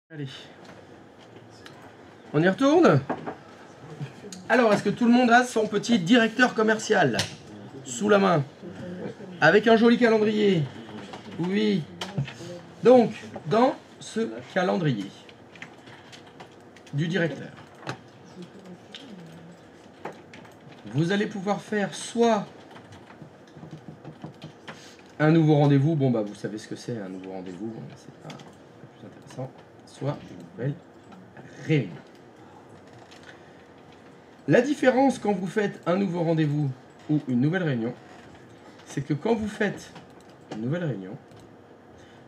Allez, on y retourne? Alors, est-ce que tout le monde a son petit directeur commercial sous la main? Avec un joli calendrier? Oui. Donc, dans ce calendrier du directeur, vous allez pouvoir faire soit un nouveau rendez-vous, bon bah vous savez ce que c'est un nouveau rendez-vous, bon, c'est pas le plus intéressant, soit une nouvelle réunion. La différence quand vous faites un nouveau rendez-vous ou une nouvelle réunion, c'est que quand vous faites une nouvelle réunion,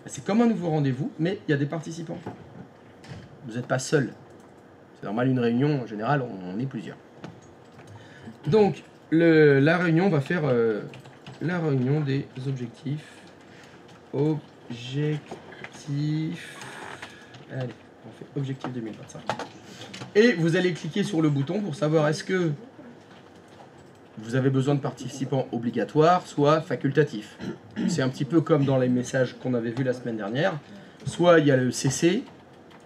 c'est comme un nouveau rendez-vous, mais il y a des participants. Vous n'êtes pas seul. C'est normal, une réunion, en général, on est plusieurs. Donc, la réunion, on va faire la réunion des objectifs. Objectifs. Allez, on fait objectif 2025. Et vous allez cliquer sur le bouton pour savoir est-ce que vous avez besoin de participants obligatoires, soit facultatifs. C'est un petit peu comme dans les messages qu'on avait vus la semaine dernière. Soit il y a le CC,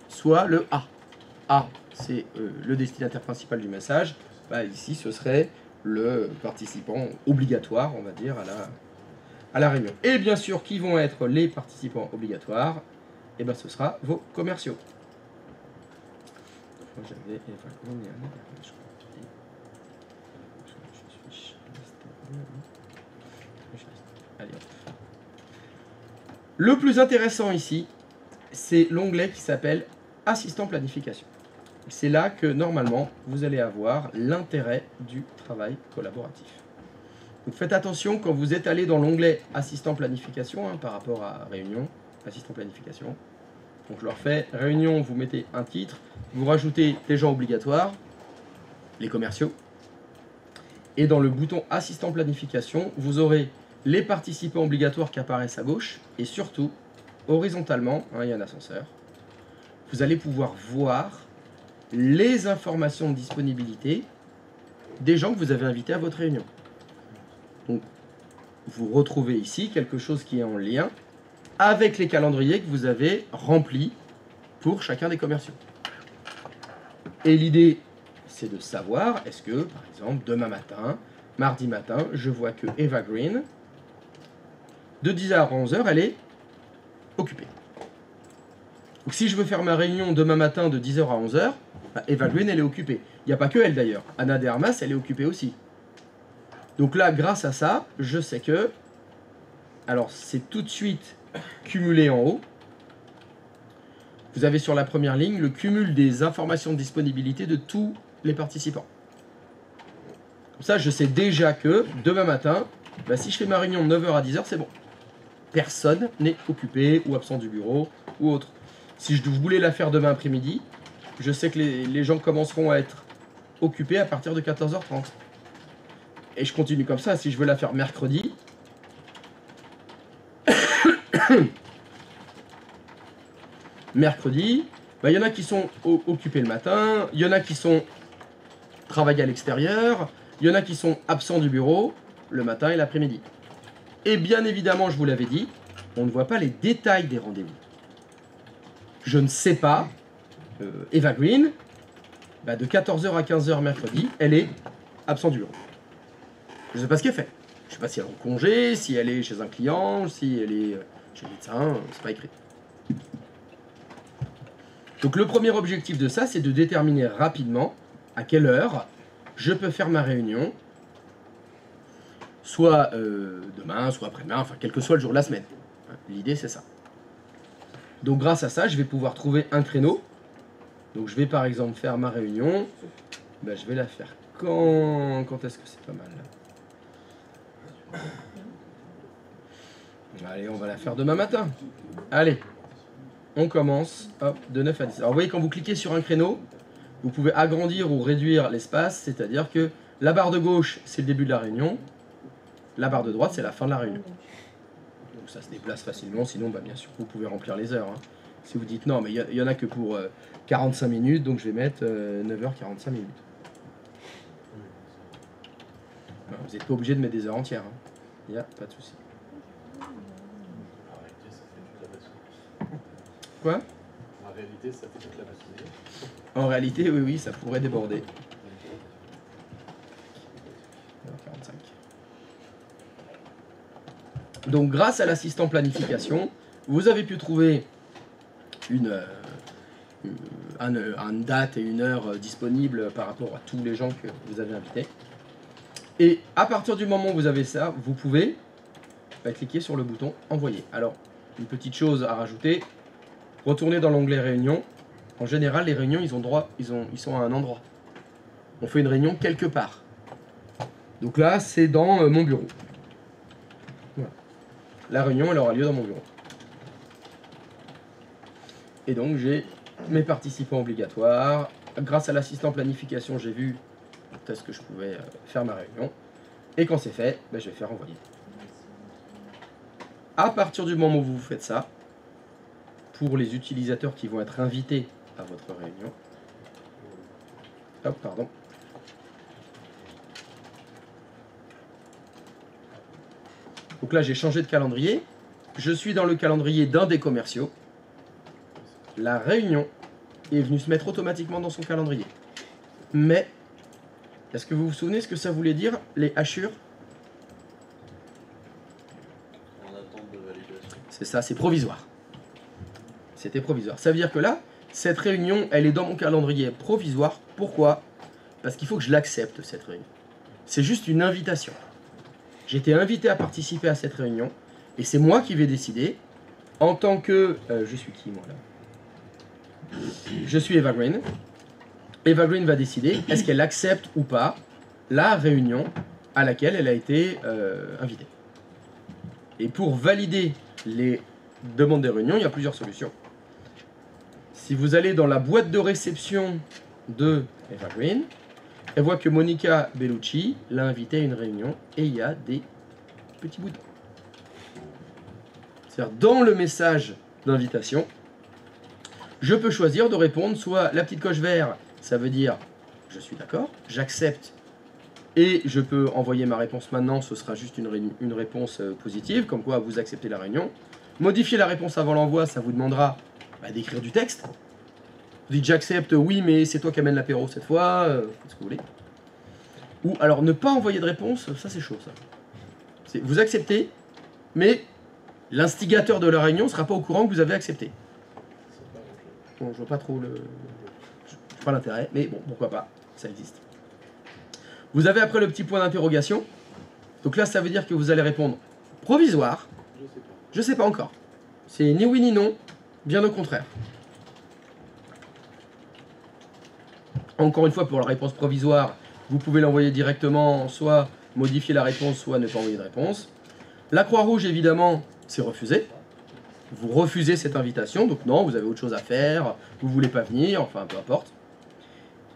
soit le A. A, c'est le destinataire principal du message. Bah, ici, ce serait le participant obligatoire, on va dire, à la réunion. Et bien sûr, qui vont être les participants obligatoires? Et bien, ce sera vos commerciaux. Moi, j'avais Allez, hop. Le plus intéressant ici, c'est l'onglet qui s'appelle Assistant planification. C'est là que normalement vous allez avoir l'intérêt du travail collaboratif. Donc faites attention quand vous êtes allé dans l'onglet Assistant planification par rapport à Réunion, Assistant planification. Donc je leur fais Réunion, vous mettez un titre, vous rajoutez des gens obligatoires, les commerciaux. Et dans le bouton Assistant planification, vous aurez les participants obligatoires qui apparaissent à gauche et surtout, horizontalement, il y a un ascenseur, vous allez pouvoir voir les informations de disponibilité des gens que vous avez invités à votre réunion. Donc, vous retrouvez ici quelque chose qui est en lien avec les calendriers que vous avez remplis pour chacun des commerciaux. Et l'idée, c'est de savoir, est-ce que, par exemple, demain matin, mardi matin, je vois que Eva Green, de 10h à 11h, elle est occupée. Donc si je veux faire ma réunion demain matin de 10h à 11h, bah, Eva Green, elle est occupée. Il n'y a pas que elle d'ailleurs. Anna de Armas, elle est occupée aussi. Donc là, grâce à ça, je sais que... Alors, c'est tout de suite cumulé en haut. Vous avez sur la première ligne le cumul des informations de disponibilité de tous les participants. Comme ça, je sais déjà que demain matin, bah, si je fais ma réunion de 9h à 10h, c'est bon. Personne n'est occupé ou absent du bureau ou autre. Si je voulais la faire demain après-midi, je sais que les gens commenceront à être occupés à partir de 14h30. Et je continue comme ça. Si je veux la faire mercredi, mercredi, bah, y en a qui sont occupés le matin, il y en a qui sont travaillés à l'extérieur, il y en a qui sont absents du bureau le matin et l'après-midi. Et bien évidemment, je vous l'avais dit, on ne voit pas les détails des rendez-vous. Je ne sais pas, Eva Green, bah, de 14h à 15h mercredi, elle est absente du bureau. Je ne sais pas ce qu'elle fait. Je ne sais pas si elle est en congé, si elle est chez un client, si elle est chez le médecin, c'est pas écrit. Donc le premier objectif de ça, c'est de déterminer rapidement à quelle heure je peux faire ma réunion, soit demain, soit après-demain, enfin quel que soit le jour de la semaine. L'idée, c'est ça. Donc grâce à ça, je vais pouvoir trouver un créneau. Donc je vais par exemple faire ma réunion. Ben, je vais la faire quand est-ce que c'est pas mal là? Allez, on va la faire demain matin. Allez, on commence, hop, de 9 à 10. Alors vous voyez, quand vous cliquez sur un créneau, vous pouvez agrandir ou réduire l'espace, c'est-à-dire que la barre de gauche, c'est le début de la réunion, la barre de droite, c'est la fin de la réunion. Donc ça se déplace facilement, sinon bah, bien sûr vous pouvez remplir les heures. Si vous dites non, mais il y en a que pour 45 minutes, donc je vais mettre 9h45 minutes. Alors, vous n'êtes pas obligé de mettre des heures entières. Il n'y a pas de souci. Quoi ? En réalité, ça fait toute la matinée. En réalité, oui, oui, ça pourrait déborder. 45. Donc, grâce à l'assistant planification, vous avez pu trouver une date et une heure disponible par rapport à tous les gens que vous avez invités. Et à partir du moment où vous avez ça, vous pouvez cliquer sur le bouton envoyer. Alors, une petite chose à rajouter, retournez dans l'onglet réunion. En général, les réunions, ils sont à un endroit. On fait une réunion quelque part. Donc là, c'est dans mon bureau. Voilà. La réunion, elle aura lieu dans mon bureau. Et donc, j'ai mes participants obligatoires. Grâce à l'assistant planification, j'ai vu quand est-ce que je pouvais faire ma réunion. Et quand c'est fait, ben, je vais faire envoyer. À partir du moment où vous faites ça, pour les utilisateurs qui vont être invités à votre réunion, hop, pardon. Donc là, j'ai changé de calendrier. Je suis dans le calendrier d'un des commerciaux. La réunion est venue se mettre automatiquement dans son calendrier. Mais, est-ce que vous vous souvenez ce que ça voulait dire, les hachures? En attente de validation. C'est ça, c'est provisoire. C'était provisoire. Ça veut dire que là, cette réunion, elle est dans mon calendrier provisoire. Pourquoi? Parce qu'il faut que je l'accepte, cette réunion. C'est juste une invitation. J'ai été invité à participer à cette réunion, et c'est moi qui vais décider, en tant que... je suis qui, moi, là? Je suis Eva Green. Eva Green va décider, est-ce qu'elle accepte ou pas la réunion à laquelle elle a été invitée. Et pour valider les demandes des réunions, il y a plusieurs solutions. Si vous allez dans la boîte de réception de Eva Green, elle voit que Monica Bellucci l'a invitée à une réunion et il y a des petits boutons. C'est-à-dire, dans le message d'invitation, je peux choisir de répondre soit la petite coche verte, ça veut dire je suis d'accord, j'accepte et je peux envoyer ma réponse maintenant, ce sera juste une réponse positive, comme quoi vous acceptez la réunion. Modifier la réponse avant l'envoi, ça vous demandera d'écrire du texte. Vous dites j'accepte, oui, mais c'est toi qui amène l'apéro cette fois, ce que vous voulez. Ou alors ne pas envoyer de réponse, ça c'est chaud ça. Vous acceptez, mais l'instigateur de la réunion ne sera pas au courant que vous avez accepté. Bon, je vois pas trop pas l'intérêt, mais bon, pourquoi pas, ça existe. Vous avez après le petit point d'interrogation. Donc là, ça veut dire que vous allez répondre provisoire. Je sais pas encore. C'est ni oui ni non, bien au contraire. Encore une fois, pour la réponse provisoire, vous pouvez l'envoyer directement, soit modifier la réponse, soit ne pas envoyer de réponse. La croix rouge, évidemment, c'est refuser. Vous refusez cette invitation, donc non, vous avez autre chose à faire, vous voulez pas venir, enfin peu importe.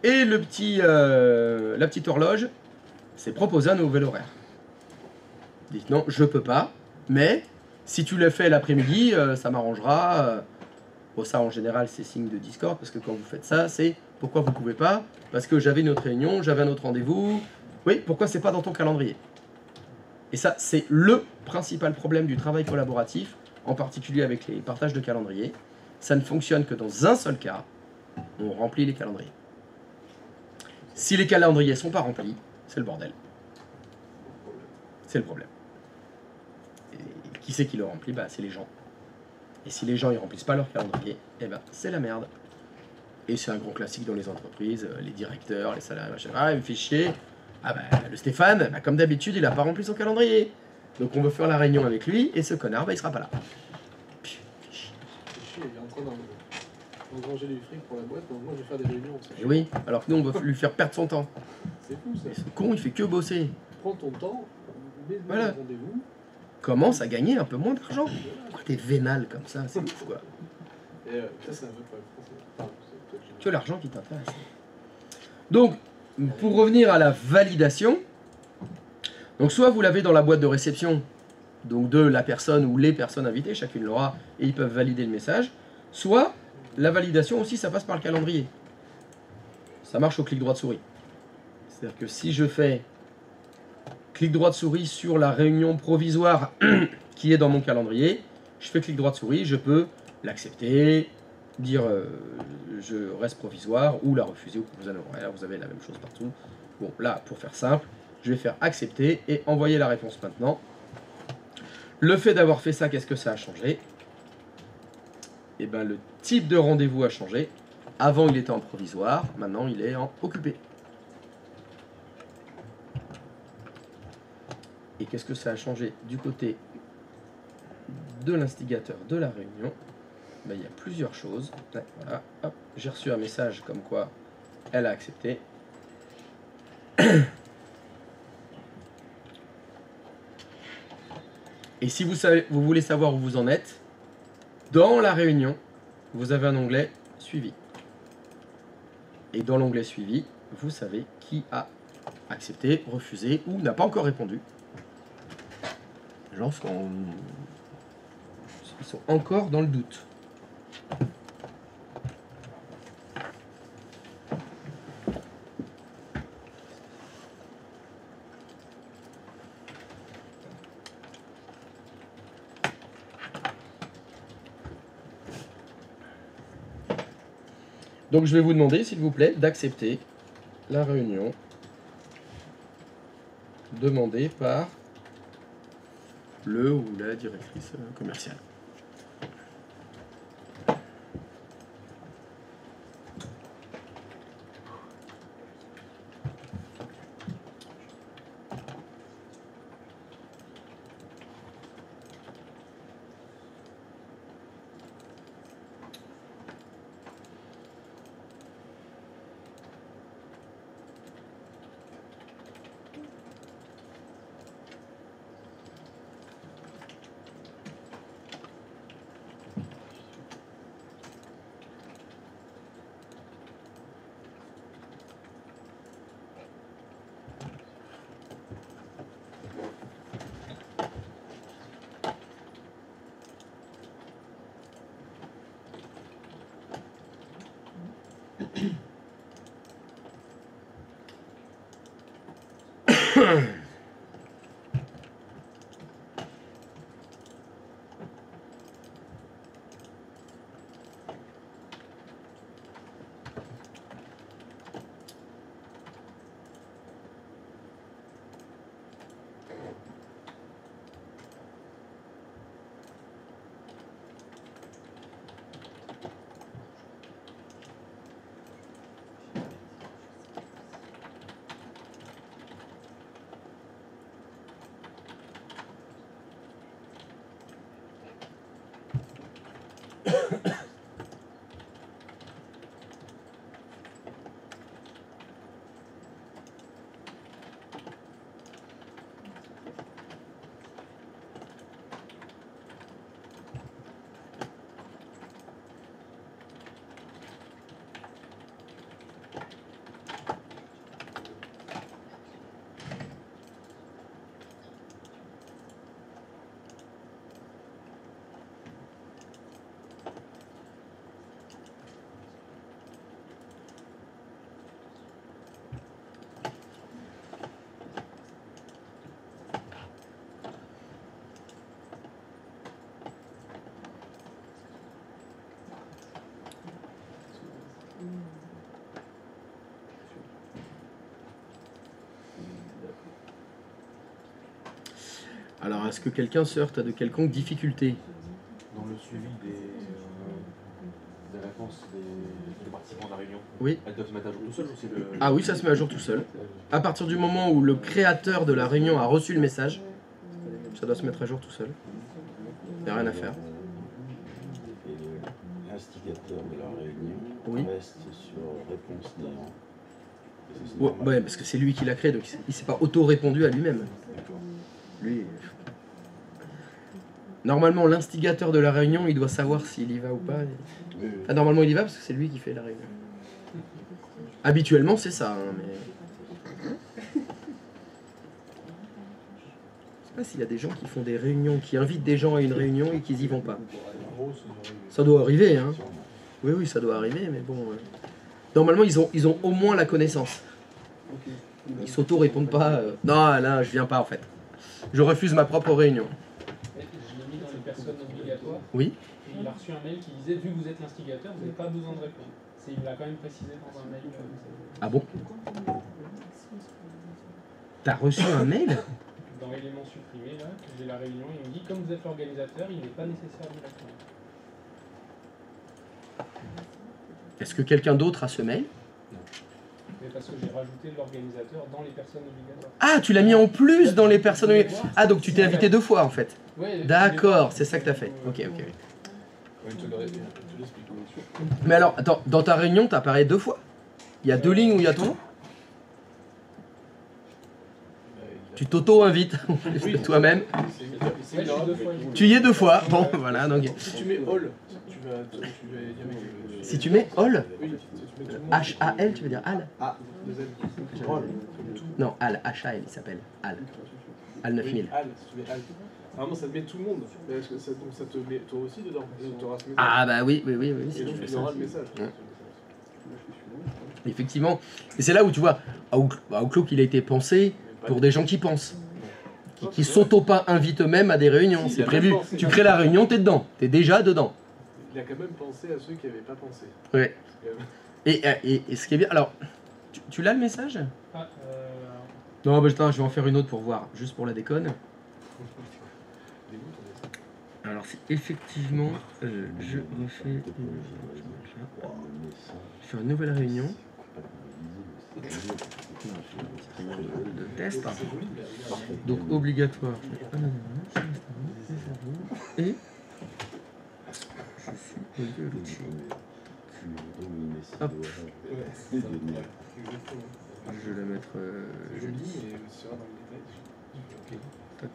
Et la petite horloge, c'est proposer un nouvel horaire. Dites non, je peux pas, mais si tu le fais l'après-midi, ça m'arrangera. Bon, ça en général c'est signe de discorde, parce que quand vous faites ça, c'est pourquoi vous pouvez pas? Parce que j'avais une autre réunion, j'avais un autre rendez-vous. Oui, pourquoi c'est pas dans ton calendrier? Et ça, c'est le principal problème du travail collaboratif, en particulier avec les partages de calendrier. Ça ne fonctionne que dans un seul cas, on remplit les calendriers. Si les calendriers ne sont pas remplis, c'est le bordel. C'est le problème. Et qui c'est qui le remplit? C'est les gens. Et si les gens ne remplissent pas leur calendrier, c'est la merde. Et c'est un gros classique dans les entreprises, les directeurs, les salariés, machin. Ah, il me fait chier. Le Stéphane, comme d'habitude, il n'a pas rempli son calendrier. Donc on veut faire la réunion avec lui, et ce connard, il sera pas là. C'est chier, il est en train d'engranger du fric pour la boîte, donc moi je vais faire des réunions. Et oui, alors que nous, on va lui faire perdre son temps. C'est fou ça. Et ce con, il fait que bosser. Prends ton temps, mets le rendez-vous. Commence à gagner un peu moins d'argent. Pourquoi t'es vénal comme ça? C'est ouf, quoi. Et ça, c'est un peu problème français. Que l'argent qui t'intéresse. Donc, pour revenir à la validation, donc soit vous l'avez dans la boîte de réception, donc de la personne ou les personnes invitées, chacune l'aura, et ils peuvent valider le message, soit la validation aussi, ça passe par le calendrier. Ça marche au clic droit de souris. C'est-à-dire que si je fais clic droit de souris sur la réunion provisoire qui est dans mon calendrier, je fais clic droit de souris, je peux l'accepter, dire je reste provisoire ou la refuser ou proposer un horaire. Vous avez la même chose partout. Bon, là, pour faire simple, je vais faire accepter et envoyer la réponse maintenant. Le fait d'avoir fait ça, qu'est-ce que ça a changé? Eh bien, le type de rendez-vous a changé. Avant, il était en provisoire. Maintenant, il est en occupé. Et qu'est-ce que ça a changé du côté de l'instigateur de la réunion? Ben, il y a plusieurs choses. Voilà, hop, j'ai reçu un message comme quoi elle a accepté. Et si vous voulez savoir où vous en êtes, dans la réunion, vous avez un onglet suivi. Et dans l'onglet suivi, vous savez qui a accepté, refusé ou n'a pas encore répondu. Les gens ils sont encore dans le doute. Donc je vais vous demander, s'il vous plaît, d'accepter la réunion demandée par le ou la directrice commerciale. Alors, est-ce que quelqu'un se heurte à de quelconques difficultés? Dans le suivi des réponses des participants de la réunion, Oui. elles doivent se mettre à jour tout seul ou c'est le... Ah oui, ça se met à jour tout seul. À partir du moment où le créateur de la réunion a reçu le message, ça doit se mettre à jour tout seul. Il n'y a rien à faire. Et l'instigateur de la réunion Oui. reste sur réponse néant. Et ça, c'est Ouais, normal. ouais, parce que c'est lui qui l'a créé, donc il ne s'est pas auto-répondu à lui-même. D'accord. Lui. Normalement, l'instigateur de la réunion, il doit savoir s'il y va ou pas. Oui, oui. Ah, normalement, il y va parce que c'est lui qui fait la réunion. Habituellement, c'est ça, hein, mais... Je sais pas s'il y a des gens qui font des réunions, qui invitent des gens à une réunion et qu'ils y vont pas. Ça doit arriver, hein. Sûrement. Oui, oui, ça doit arriver, mais bon... Normalement, ils ont au moins la connaissance. Ils s'auto-répondent pas. Non, là, je viens pas, en fait. Je refuse ma propre réunion. personne obligatoire. Oui. Et il a reçu un mail qui disait, vu que vous êtes l'instigateur, vous n'avez pas besoin de répondre. Il l'a quand même précisé dans un mail. Ah bon? T'as reçu un mail? Dans l'élément supprimé, là, j'ai la réunion, il me dit, comme vous êtes l'organisateur, il n'est pas nécessaire d'y répondre. Est-ce que quelqu'un d'autre a ce mail? Mais parce que j'ai rajouté l'organisateur dans les personnes obligatoires. Ah, tu l'as mis en plus dans les personnes... Ah, donc tu t'es invité 2 fois en fait. Ouais, D'accord, c'est ça que t'as fait. Ok. Ouais, tu l'expliques. Mais alors, attends, dans ta réunion, t'apparais 2 fois. Il y a 2 lignes où il y a ton nom. Tu t'auto-invites en plus de toi-même. Ouais, je suis 2 fois. Tu y es 2 fois. Bon, voilà, donc... Si tu mets all, tu vas y avec Si tu mets All, oui, si tu mets tout le monde. H-A-L, tu veux dire Al? Ah, deux L. Non, Al, H-A-L, il s'appelle Al. Al 9000. Al, si tu mets Al. Normalement, ça te met tout le monde. Mais est-ce que ça, donc ça te met toi aussi dedans. Et tu auras ce message. Ah bah oui, si Et tu donc, fais il ça. aura le message. Ouais. Effectivement. Et c'est là où tu vois, Outlook, il a été pensé pour des gens qui pensent. Qui s'auto-pas-invitent eux-mêmes à des réunions. C'est prévu. Tu crées la réunion, t'es dedans. T'es déjà dedans. Il a quand même pensé à ceux qui n'avaient pas pensé. Ouais. Et ce qui est bien... Alors, tu l'as le message? Ah, Non, bah attends, je vais en faire une autre pour voir. Juste pour la déconne. Alors, c'est effectivement... je refais... Je fais une nouvelle réunion. De test. Donc, obligatoire. Et... Je suis hop. Je vais la mettre Joli, mais tu seras dans le détail. Ok. Tac.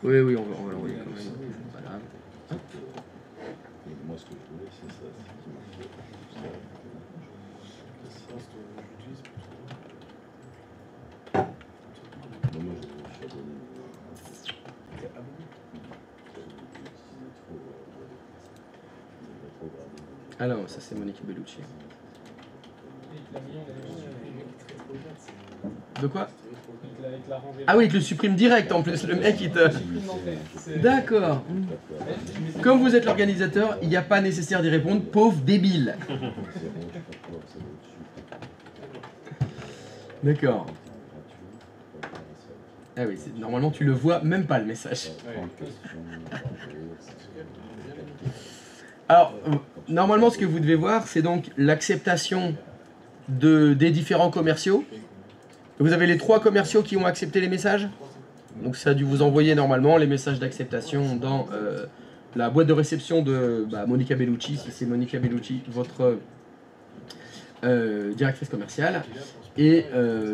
Oui, Oui, on va l'envoyer quand même. C'est pas grave. Hop. Moi, ce que je voulais, c'est ça. Alors, ça c'est Monica Bellucci. De quoi? Ah oui, il te le supprime direct en plus, le mec il te... D'accord. Comme vous êtes l'organisateur, il n'y a pas nécessaire d'y répondre, pauvre débile. D'accord. Ah oui, normalement tu le vois même pas le message. Alors, normalement ce que vous devez voir, c'est donc l'acceptation des différents commerciaux. Vous avez les 3 commerciaux qui ont accepté les messages. Donc ça a dû vous envoyer normalement les messages d'acceptation dans la boîte de réception de Monica Bellucci, si c'est Monica Bellucci, votre directrice commerciale. Et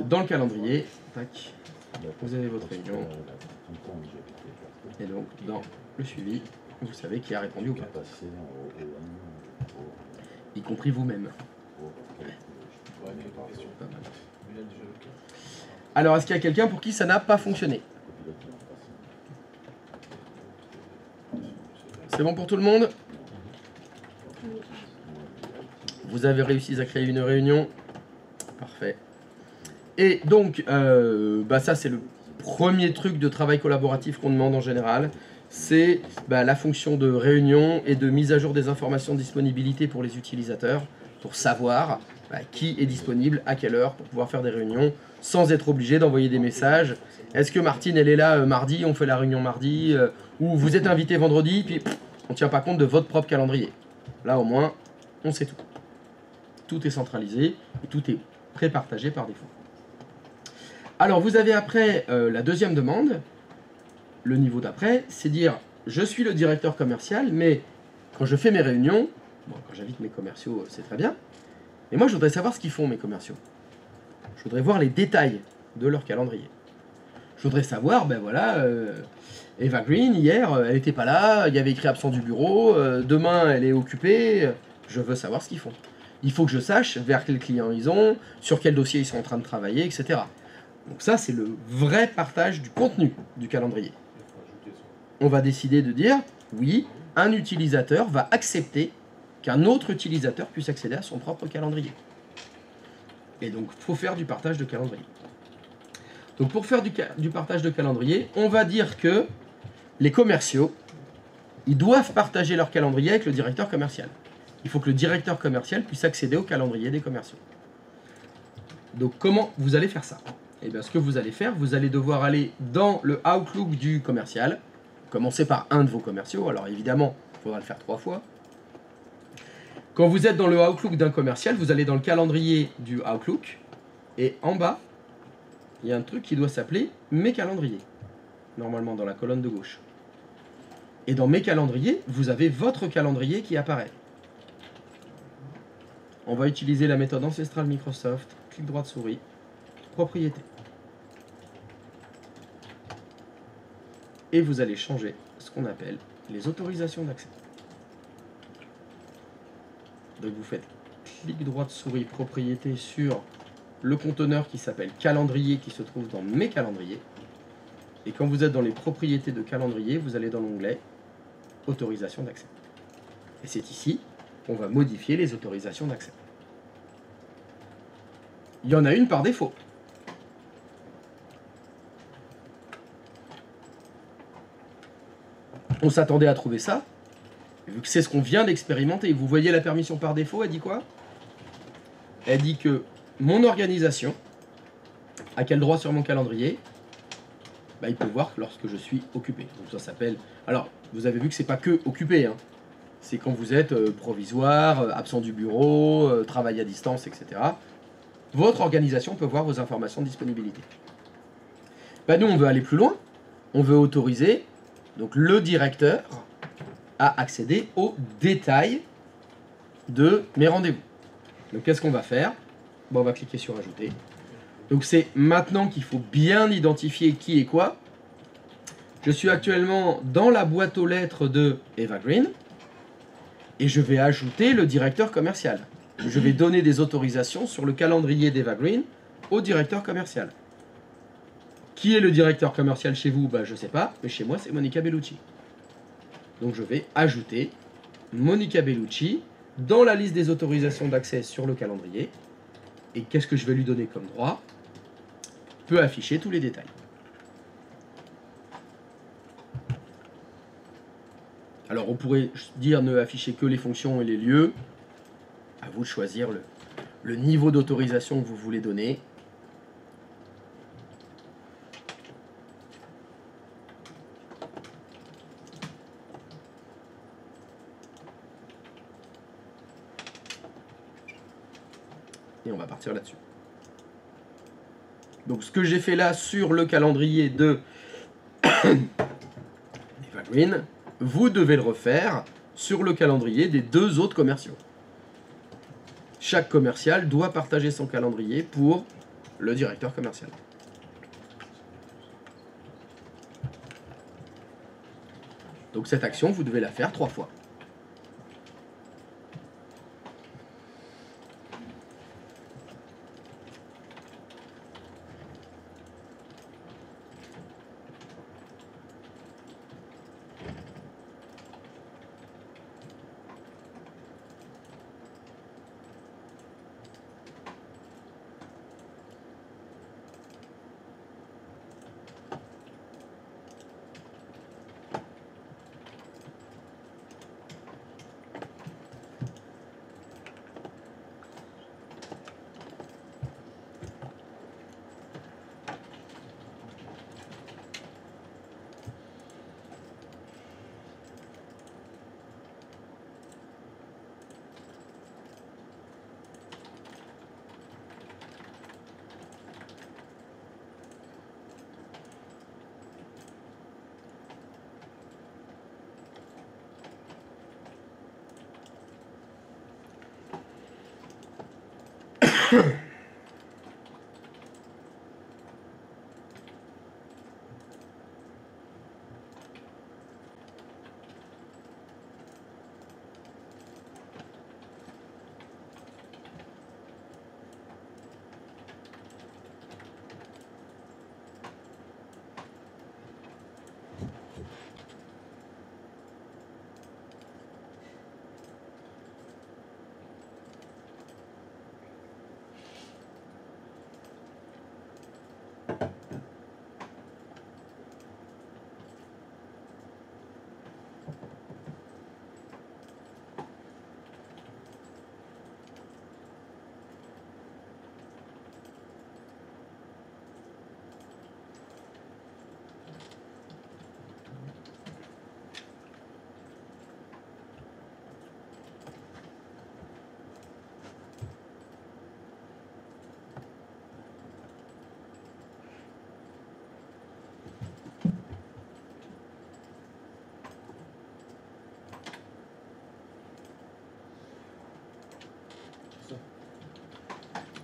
dans le calendrier, tac, vous avez votre réunion. Et donc dans le suivi, vous savez qui a répondu ou pas. Y compris vous-même. Alors, est-ce qu'il y a quelqu'un pour qui ça n'a pas fonctionné? C'est bon pour tout le monde? Vous avez réussi à créer une réunion. Parfait. Et donc, ça c'est le premier truc de travail collaboratif qu'on demande en général. C'est la fonction de réunion et de mise à jour des informations de disponibilité pour les utilisateurs, pour savoir qui est disponible, à quelle heure, pour pouvoir faire des réunions, sans être obligé d'envoyer des messages. Est-ce que Martine, elle est là mardi, on fait la réunion mardi, ou vous êtes invité vendredi, puis on ne tient pas compte de votre propre calendrier. Là, au moins, on sait tout. Tout est centralisé, et tout est prépartagé par défaut. Alors, vous avez après la deuxième demande, le niveau d'après, c'est dire, je suis le directeur commercial, mais quand je fais mes réunions, quand j'invite mes commerciaux, c'est très bien, mais moi, je voudrais savoir ce qu'ils font, mes commerciaux. Je voudrais voir les détails de leur calendrier. Je voudrais savoir, Eva Green, hier, elle n'était pas là, il y avait écrit absent du bureau, demain, elle est occupée, je veux savoir ce qu'ils font. Il faut que je sache vers quel client ils ont, sur quel dossier ils sont en train de travailler, etc. Donc ça, c'est le vrai partage du contenu du calendrier. On va décider de dire, oui, un utilisateur va accepter qu'un autre utilisateur puisse accéder à son propre calendrier. Et donc, il faut faire du partage de calendrier. Donc, pour faire du partage de calendrier, on va dire que les commerciaux, ils doivent partager leur calendrier avec le directeur commercial. Il faut que le directeur commercial puisse accéder au calendrier des commerciaux. Donc, comment vous allez faire ça? Eh bien, ce que vous allez faire, vous allez devoir aller dans le Outlook du commercial. Commencez par un de vos commerciaux. Alors, évidemment, il faudra le faire 3 fois. Quand vous êtes dans le Outlook d'un commercial, vous allez dans le calendrier du Outlook. Et en bas, il y a un truc qui doit s'appeler « Mes calendriers », normalement dans la colonne de gauche. Et dans « Mes calendriers », vous avez votre calendrier qui apparaît. On va utiliser la méthode ancestrale Microsoft, clic droit de souris, propriété. Et vous allez changer ce qu'on appelle les autorisations d'accès. Donc vous faites clic droit de souris, propriété sur le conteneur qui s'appelle calendrier qui se trouve dans mes calendriers. Et quand vous êtes dans les propriétés de calendrier, vous allez dans l'onglet autorisation d'accès. Et c'est ici qu'on va modifier les autorisations d'accès. Il y en a une par défaut. On s'attendait à trouver ça, vu que c'est ce qu'on vient d'expérimenter. Vous voyez la permission par défaut, elle dit quoi? Elle dit que mon organisation a quel droit sur mon calendrier? Bah, il peut voir lorsque je suis occupé. Donc ça s'appelle... Alors, vous avez vu que c'est pas que occupé, hein. C'est quand vous êtes provisoire, absent du bureau, travail à distance, etc. Votre organisation peut voir vos informations de disponibilité. Bah, nous, on veut aller plus loin. On veut autoriser donc, le directeur à accéder aux détails de mes rendez-vous. Donc, qu'est-ce qu'on va faire? Bon, on va cliquer sur Ajouter. Donc, c'est maintenant qu'il faut bien identifier qui est quoi. Je suis actuellement dans la boîte aux lettres de Eva Green. Et je vais ajouter le directeur commercial. Je vais donner des autorisations sur le calendrier d'Eva Green au directeur commercial. Qui est le directeur commercial chez vous? Je ne sais pas, mais chez moi, c'est Monica Bellucci. Donc je vais ajouter Monica Bellucci dans la liste des autorisations d'accès sur le calendrier. Et qu'est-ce que je vais lui donner comme droit? Peut afficher tous les détails. Alors on pourrait dire ne afficher que les fonctions et les lieux. À vous de choisir le niveau d'autorisation que vous voulez donner. Et on va partir là-dessus. Donc ce que j'ai fait là sur le calendrier de Eva Green, vous devez le refaire sur le calendrier des 2 autres commerciaux. Chaque commercial doit partager son calendrier pour le directeur commercial. Donc cette action, vous devez la faire 3 fois.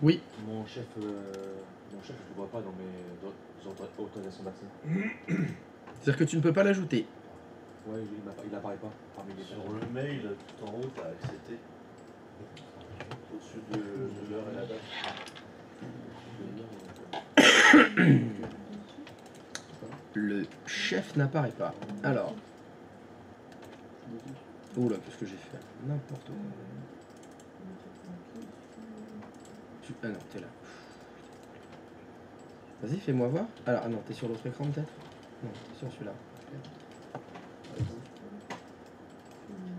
Oui. Mon chef, je le vois pas dans mes autorisations d'accès. C'est-à-dire que tu ne peux pas l'ajouter. Ouais, il apparaît pas parmi les Sur le mail, tout en haut, tu as accepté. Au-dessus de l'heure et la date. Le chef n'apparaît pas. Alors. Oula, qu'est-ce que j'ai fait? N'importe quoi. Ah non, t'es là. Vas-y, fais-moi voir. Alors, ah non, t'es sur l'autre écran peut-être? Non, t'es sur celui-là.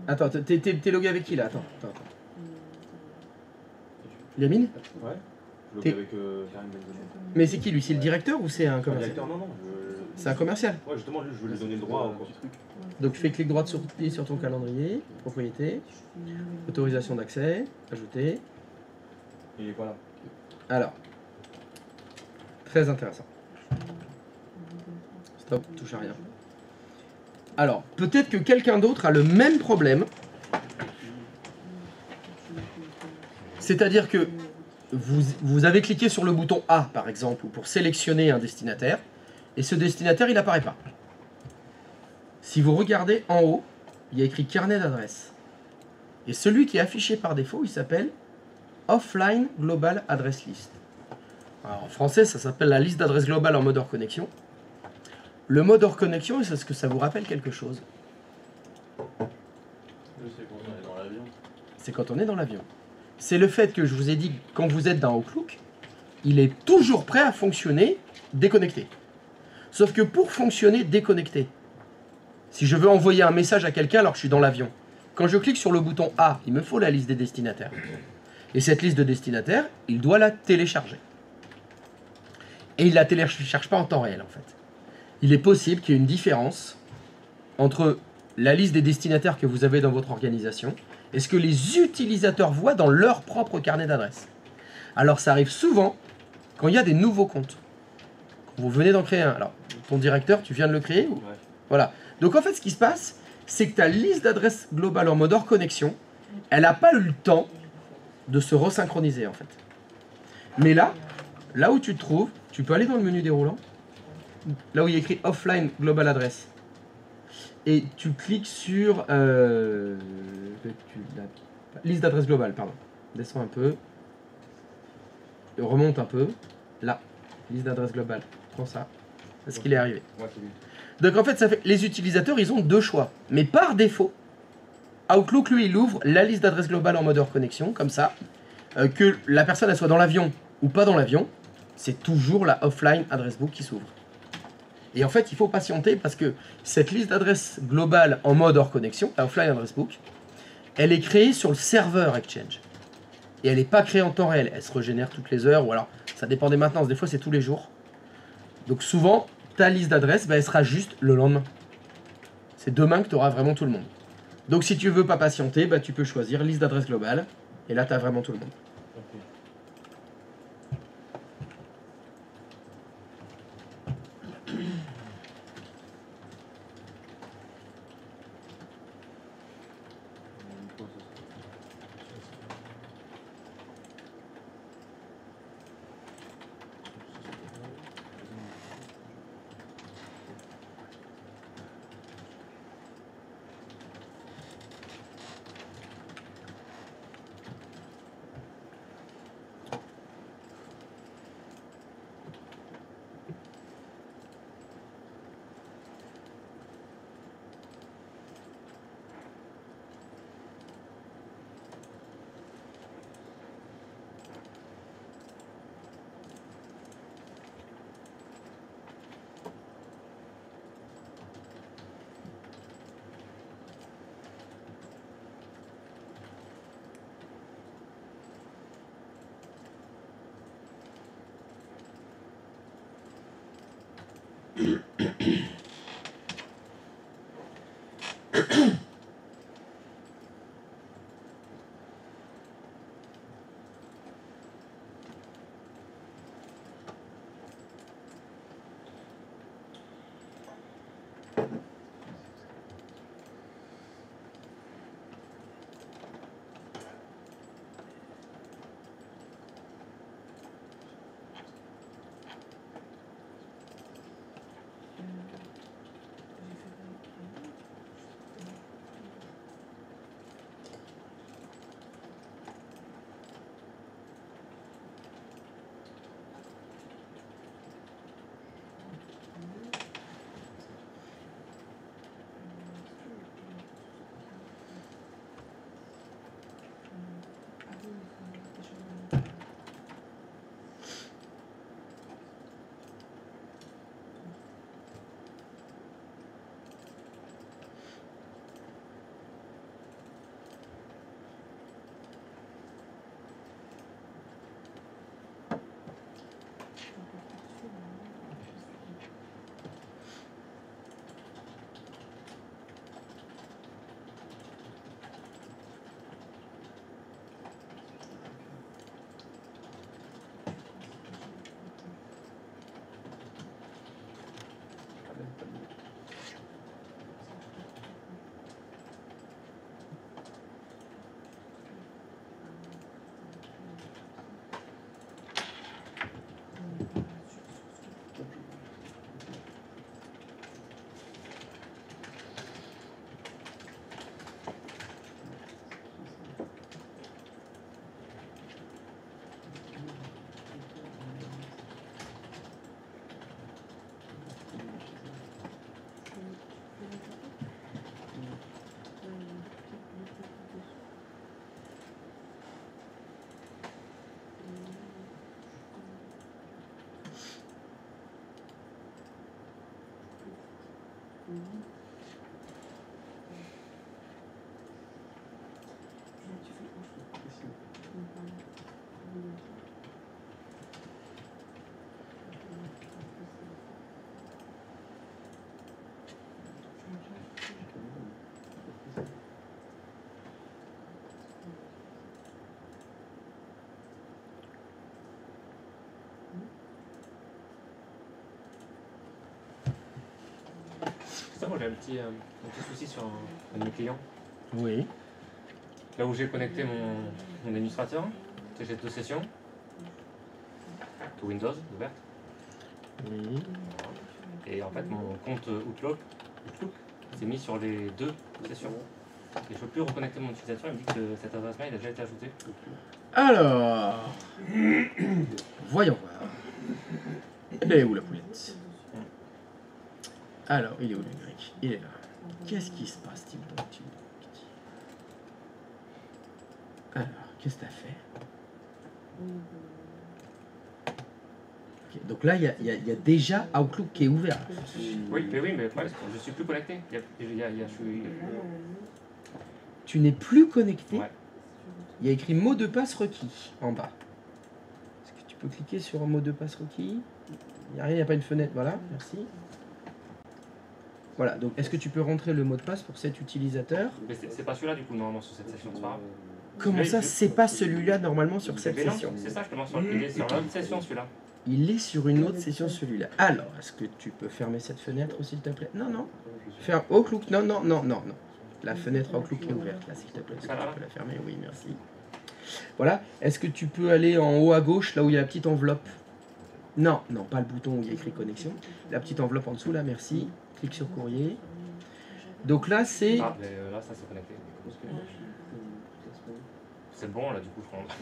Attends, t'es logué avec qui là? Attends. Yamine? Ouais. Je T'es- le avec Karim Benzema. Mais c'est qui lui? C'est le directeur ou c'est un Le commercial? directeur, non. C'est un commercial. Ouais, justement, lui, je veux lui donner le droit au Donc tu fais clic droit sur ton calendrier, propriété, autorisation d'accès, ajouter. Et voilà. Alors, très intéressant. Stop, touche à rien. Alors, peut-être que quelqu'un d'autre a le même problème. C'est-à-dire que vous avez cliqué sur le bouton A, par exemple, pour sélectionner un destinataire, et ce destinataire, il n'apparaît pas. Si vous regardez en haut, il y a écrit carnet d'adresse. Et celui qui est affiché par défaut, il s'appelle Offline Global Address List. Alors, en français, ça s'appelle la liste d'adresses globales en mode hors connexion. Le mode hors connexion, est-ce que ça vous rappelle quelque chose? Je sais qu'on est dans l'avion. C'est quand on est dans l'avion. C'est le fait que je vous ai dit, quand vous êtes dans Outlook, il est toujours prêt à fonctionner déconnecté. Sauf que pour fonctionner déconnecté, si je veux envoyer un message à quelqu'un alors que je suis dans l'avion, quand je clique sur le bouton A, il me faut la liste des destinataires. Et cette liste de destinataires, il doit la télécharger. Et il ne la télécharge pas en temps réel, en fait. Il est possible qu'il y ait une différence entre la liste des destinataires que vous avez dans votre organisation et ce que les utilisateurs voient dans leur propre carnet d'adresses. Alors ça arrive souvent quand il y a des nouveaux comptes. Quand vous venez d'en créer un. Alors, ton directeur, tu viens de le créer ou... Ouais. Voilà. Donc en fait, ce qui se passe, c'est que ta liste d'adresses globale en mode hors connexion, elle n'a pas eu le temps de se resynchroniser, en fait. Mais là où tu te trouves, tu peux aller dans le menu déroulant, là où il y a écrit Offline Global Address. Et tu cliques sur liste d'adresses globales, pardon. Descends un peu. Remonte un peu. Là, liste d'adresses globales. Prends ça. Est-ce qu'il est arrivé? Ouais, c'est lui. Donc en fait, ça fait les utilisateurs, ils ont deux choix. Mais par défaut, Outlook, lui, il ouvre la liste d'adresses globales en mode hors connexion, comme ça. Que la personne elle soit dans l'avion ou pas dans l'avion, c'est toujours la offline address book qui s'ouvre. Et en fait, il faut patienter parce que cette liste d'adresses globale en mode hors connexion, la offline address book, elle est créée sur le serveur Exchange. Et elle n'est pas créée en temps réel. Elle se régénère toutes les heures, ou alors ça dépend des maintenances. Des fois, c'est tous les jours. Donc souvent, ta liste d'adresses, elle sera juste le lendemain. C'est demain que tu auras vraiment tout le monde. Donc si tu veux pas patienter, tu peux choisir liste d'adresses globale. Et là, tu as vraiment tout le monde. Ok. Ça, moi j'ai un petit souci sur un de mes clients. Oui. Là où j'ai connecté mon administrateur, j'ai 2 sessions. Tout Windows ouverte. Oui. Et en fait mon compte Outlook s'est mis sur les 2 sessions. Et je ne peux plus reconnecter mon utilisateur, il me dit que cette adresse mail a déjà été ajoutée. Alors, voyons voir. Elle est où la poulette? Alors, il est où le grec? Il est là. Qu'est-ce qui se passe, Tim? Alors, qu'est-ce que t'as fait? Ok, donc là, il y a déjà Outlook qui est ouvert. Oui, mais le problème, c'est que je ne suis plus connecté. Tu n'es plus connecté. Ouais. Il y a écrit mot de passe requis en bas. Est-ce que tu peux cliquer sur un mot de passe requis? Il n'y a rien, il n'y a pas une fenêtre. Voilà, merci. Voilà, donc est-ce que tu peux rentrer le mot de passe pour cet utilisateur? Mais c'est pas celui-là du coup, normalement, sur cette session, c'est pas grave. Comment ça, c'est pas celui-là normalement sur cette Mais non, session? c'est ça, je te mentionne. Il est sur l'autre session celui-là. Il est sur une autre session celui-là. Alors, est-ce que tu peux fermer cette fenêtre s'il te plaît? Non, non. Faire Outlook, non, non, non, non, non. La fenêtre Outlook est ouverte là, s'il te plaît. Est-ce que tu peux la fermer? Oui, merci. Voilà. Est-ce que tu peux aller en haut à gauche, là où il y a la petite enveloppe? Non, non, pas le bouton où il y a écrit connexion. La petite enveloppe en dessous, là, merci. Clique sur courrier. Donc là, c'est... Ah, mais là, ça s'est connecté. C'est bon, là, du coup, je rentre.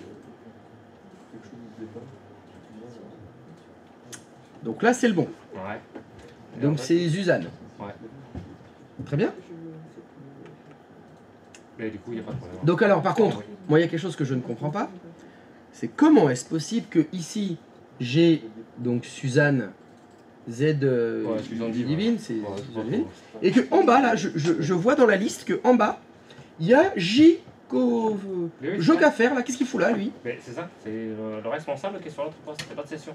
Donc là, c'est le bon. Ouais. Et Donc en fait- c'est Suzanne. Ouais. Très bien. Mais du coup, il n'y a pas de problème. Donc alors, par contre, moi, il y a quelque chose que je ne comprends pas. C'est comment est-ce possible que ici, j'ai donc Suzanne Z Suzanne Divine, ouais. c'est Ouais, Suzanne c'est Divine. pas Et que en bas, là, je vois dans la liste que en bas, il y a J. Mais oui, Jocafer, là, qu'est-ce qu'il fout là, lui? Mais c'est ça, c'est le responsable qui est sur l'autre poste, c'est l'autre session.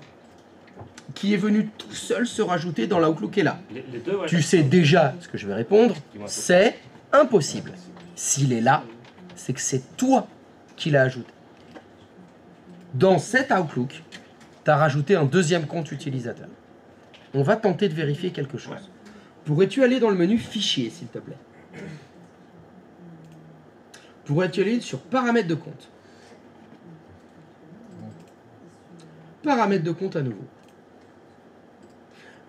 Qui est venu tout seul se rajouter dans l'Outlook est là. Les deux, ouais. Tu sais déjà ce que je vais répondre, Dis-moi tout. c'est impossible. S'il est là, c'est que c'est toi qui l'as ajouté. Dans cet Outlook, tu as rajouté un deuxième compte utilisateur. On va tenter de vérifier quelque chose. Ouais. Pourrais-tu aller dans le menu Fichier, s'il te plaît? Pourrais-tu aller sur Paramètres de compte? Paramètres de compte à nouveau.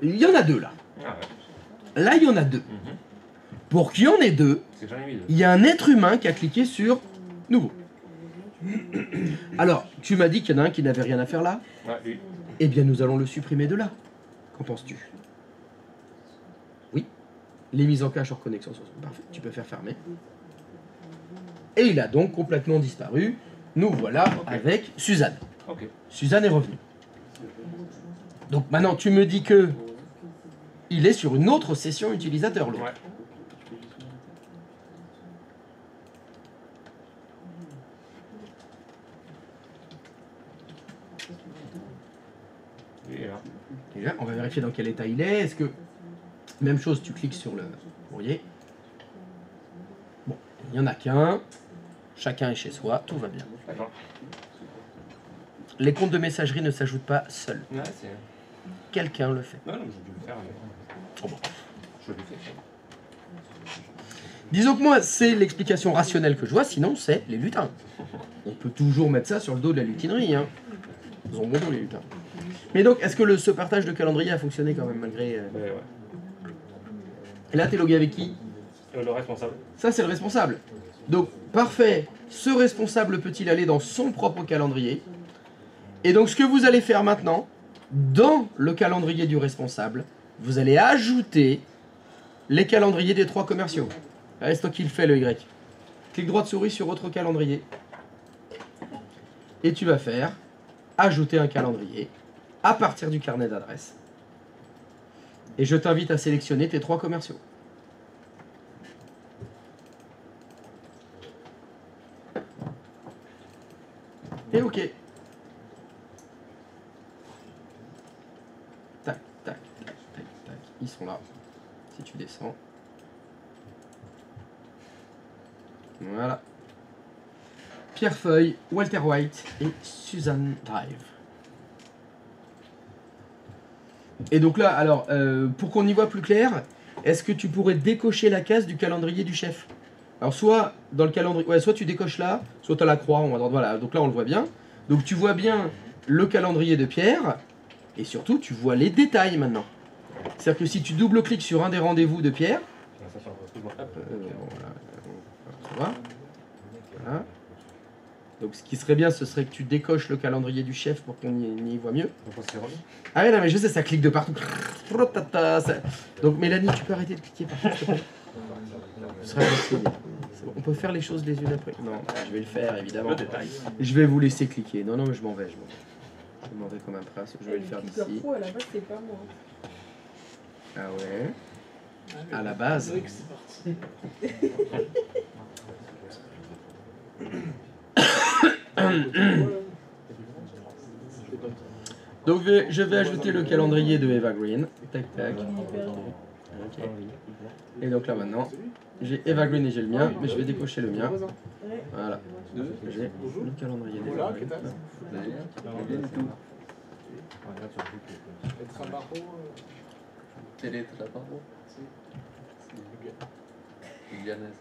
Il y en a deux là. Ah ouais. Là, il y en a deux. Mhm. Pour qu'il y en ait deux, C'est que j'en ai mis deux. il y a un être humain qui a cliqué sur Nouveau. Alors, tu m'as dit qu'il y en a un qui n'avait rien à faire là. Ouais, lui. Eh bien, nous allons le supprimer de là. Qu'en penses-tu? Oui. Les mises en cache hors connexion sont parfaites. Tu peux faire fermer. Et il a donc complètement disparu. Nous voilà avec Suzanne. Ok. Suzanne est revenue. Donc maintenant, tu me dis que il est sur une autre session utilisateur, l'autre. Ouais. Et là. Et là, on va vérifier dans quel état il est. Est-ce que... Même chose, tu cliques sur le courrier. Bon, il n'y en a qu'un. Chacun est chez soi, tout va bien. D'accord. Les comptes de messagerie ne s'ajoutent pas seuls. Ouais, c'est. Quelqu'un le fait. Non, non, j'ai dû le faire. Mais... Oh bon. Je l'ai fait. Disons que moi, c'est l'explication rationnelle que je vois, sinon c'est les lutins. On peut toujours mettre ça sur le dos de la lutinerie. Hein. Ils ont bon dos, les lutins. Mais donc, est-ce que ce partage de calendrier a fonctionné quand même, malgré... Ouais. Et là, t'es logué avec qui? Le responsable. Ça, c'est le responsable. Donc, parfait. Ce responsable peut-il aller dans son propre calendrier? Et donc, ce que vous allez faire maintenant, dans le calendrier du responsable, vous allez ajouter les calendriers des 3 commerciaux. Allez, c'est toi qui le fais, le Y. Clique droite souris sur autre calendrier. Et tu vas faire ajouter un calendrier à partir du carnet d'adresse. Et je t'invite à sélectionner tes 3 commerciaux. Et ok. Tac, tac, tac, tac, tac. Ils sont là. Si tu descends. Voilà. Pierre Feuille, Walter White et Susan Drive. Et donc là, alors, pour qu'on y voit plus clair, est-ce que tu pourrais décocher la case du calendrier du chef? Alors soit dans le calendrier, ouais, soit tu décoches là, soit tu as la croix en haut à droite, voilà, donc là on le voit bien. Donc tu vois bien le calendrier de Pierre, et surtout tu vois les détails maintenant. C'est-à-dire que si tu double-cliques sur un des rendez-vous de Pierre, voilà, ça va. Voilà. Donc ce qui serait bien, ce serait que tu décoches le calendrier du chef pour qu'on y voit mieux. Ah ouais, non mais je sais, ça clique de partout. Donc Mélanie, tu peux arrêter de cliquer partout, s'il te plaît. Ce serait possible. C'est bon. On peut faire les choses les unes après. Non, je vais le faire évidemment. Le détail. Je vais vous laisser cliquer. Non, non, mais je m'en vais, Je m'en vais comme un prince. Je vais le faire d'ici. Pro, à la base, c'est pas moi. Ah ouais. À la base. C'est vrai que c'est parti. Donc je vais ajouter le calendrier de Eva Green. Tac tac. Ok. Et donc là maintenant, j'ai Eva Green et j'ai le mien, mais je vais décocher le mien. Voilà. J'ai le calendrier d'Eva Voilà, Green. Être un barreau. Télé, t'as pas bon? Lyonnaise.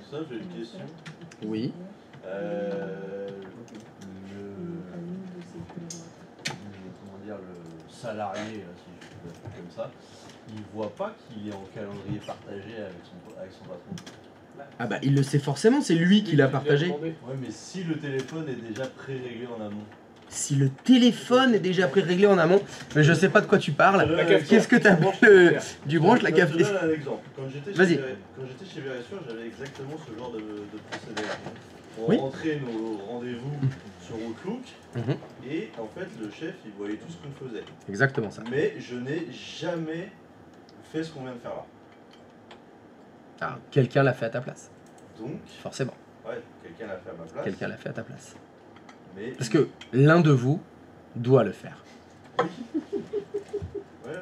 Ça, j'ai une question. Oui. Comment dire, le salarié, si je peux l'appeler comme ça, il voit pas qu'il est en calendrier partagé avec son patron. Ah bah il le sait forcément, c'est lui qui l'a partagé. Ouais, mais si le téléphone est déjà pré-réglé en amont. Si le téléphone est déjà pré-réglé en amont, mais je sais pas de quoi tu parles. La cafetière. Qu'est-ce que t'as du branche la Je te cafetière? donne un exemple. Quand j'étais Vas-y. chez Verisure, j'avais exactement ce genre de procédé. On Oui. rentrait nos rendez-vous sur Outlook Mhm. et en fait le chef il voyait tout ce qu'on faisait. Exactement ça. Mais je n'ai jamais fait ce qu'on vient de faire là. Ah, quelqu'un l'a fait à ta place, Donc, forcément. ouais, quelqu'un l'a fait à ma place. Quelqu'un l'a fait à ta place. Mais Parce que l'un de vous doit le faire. Ouais, ouais.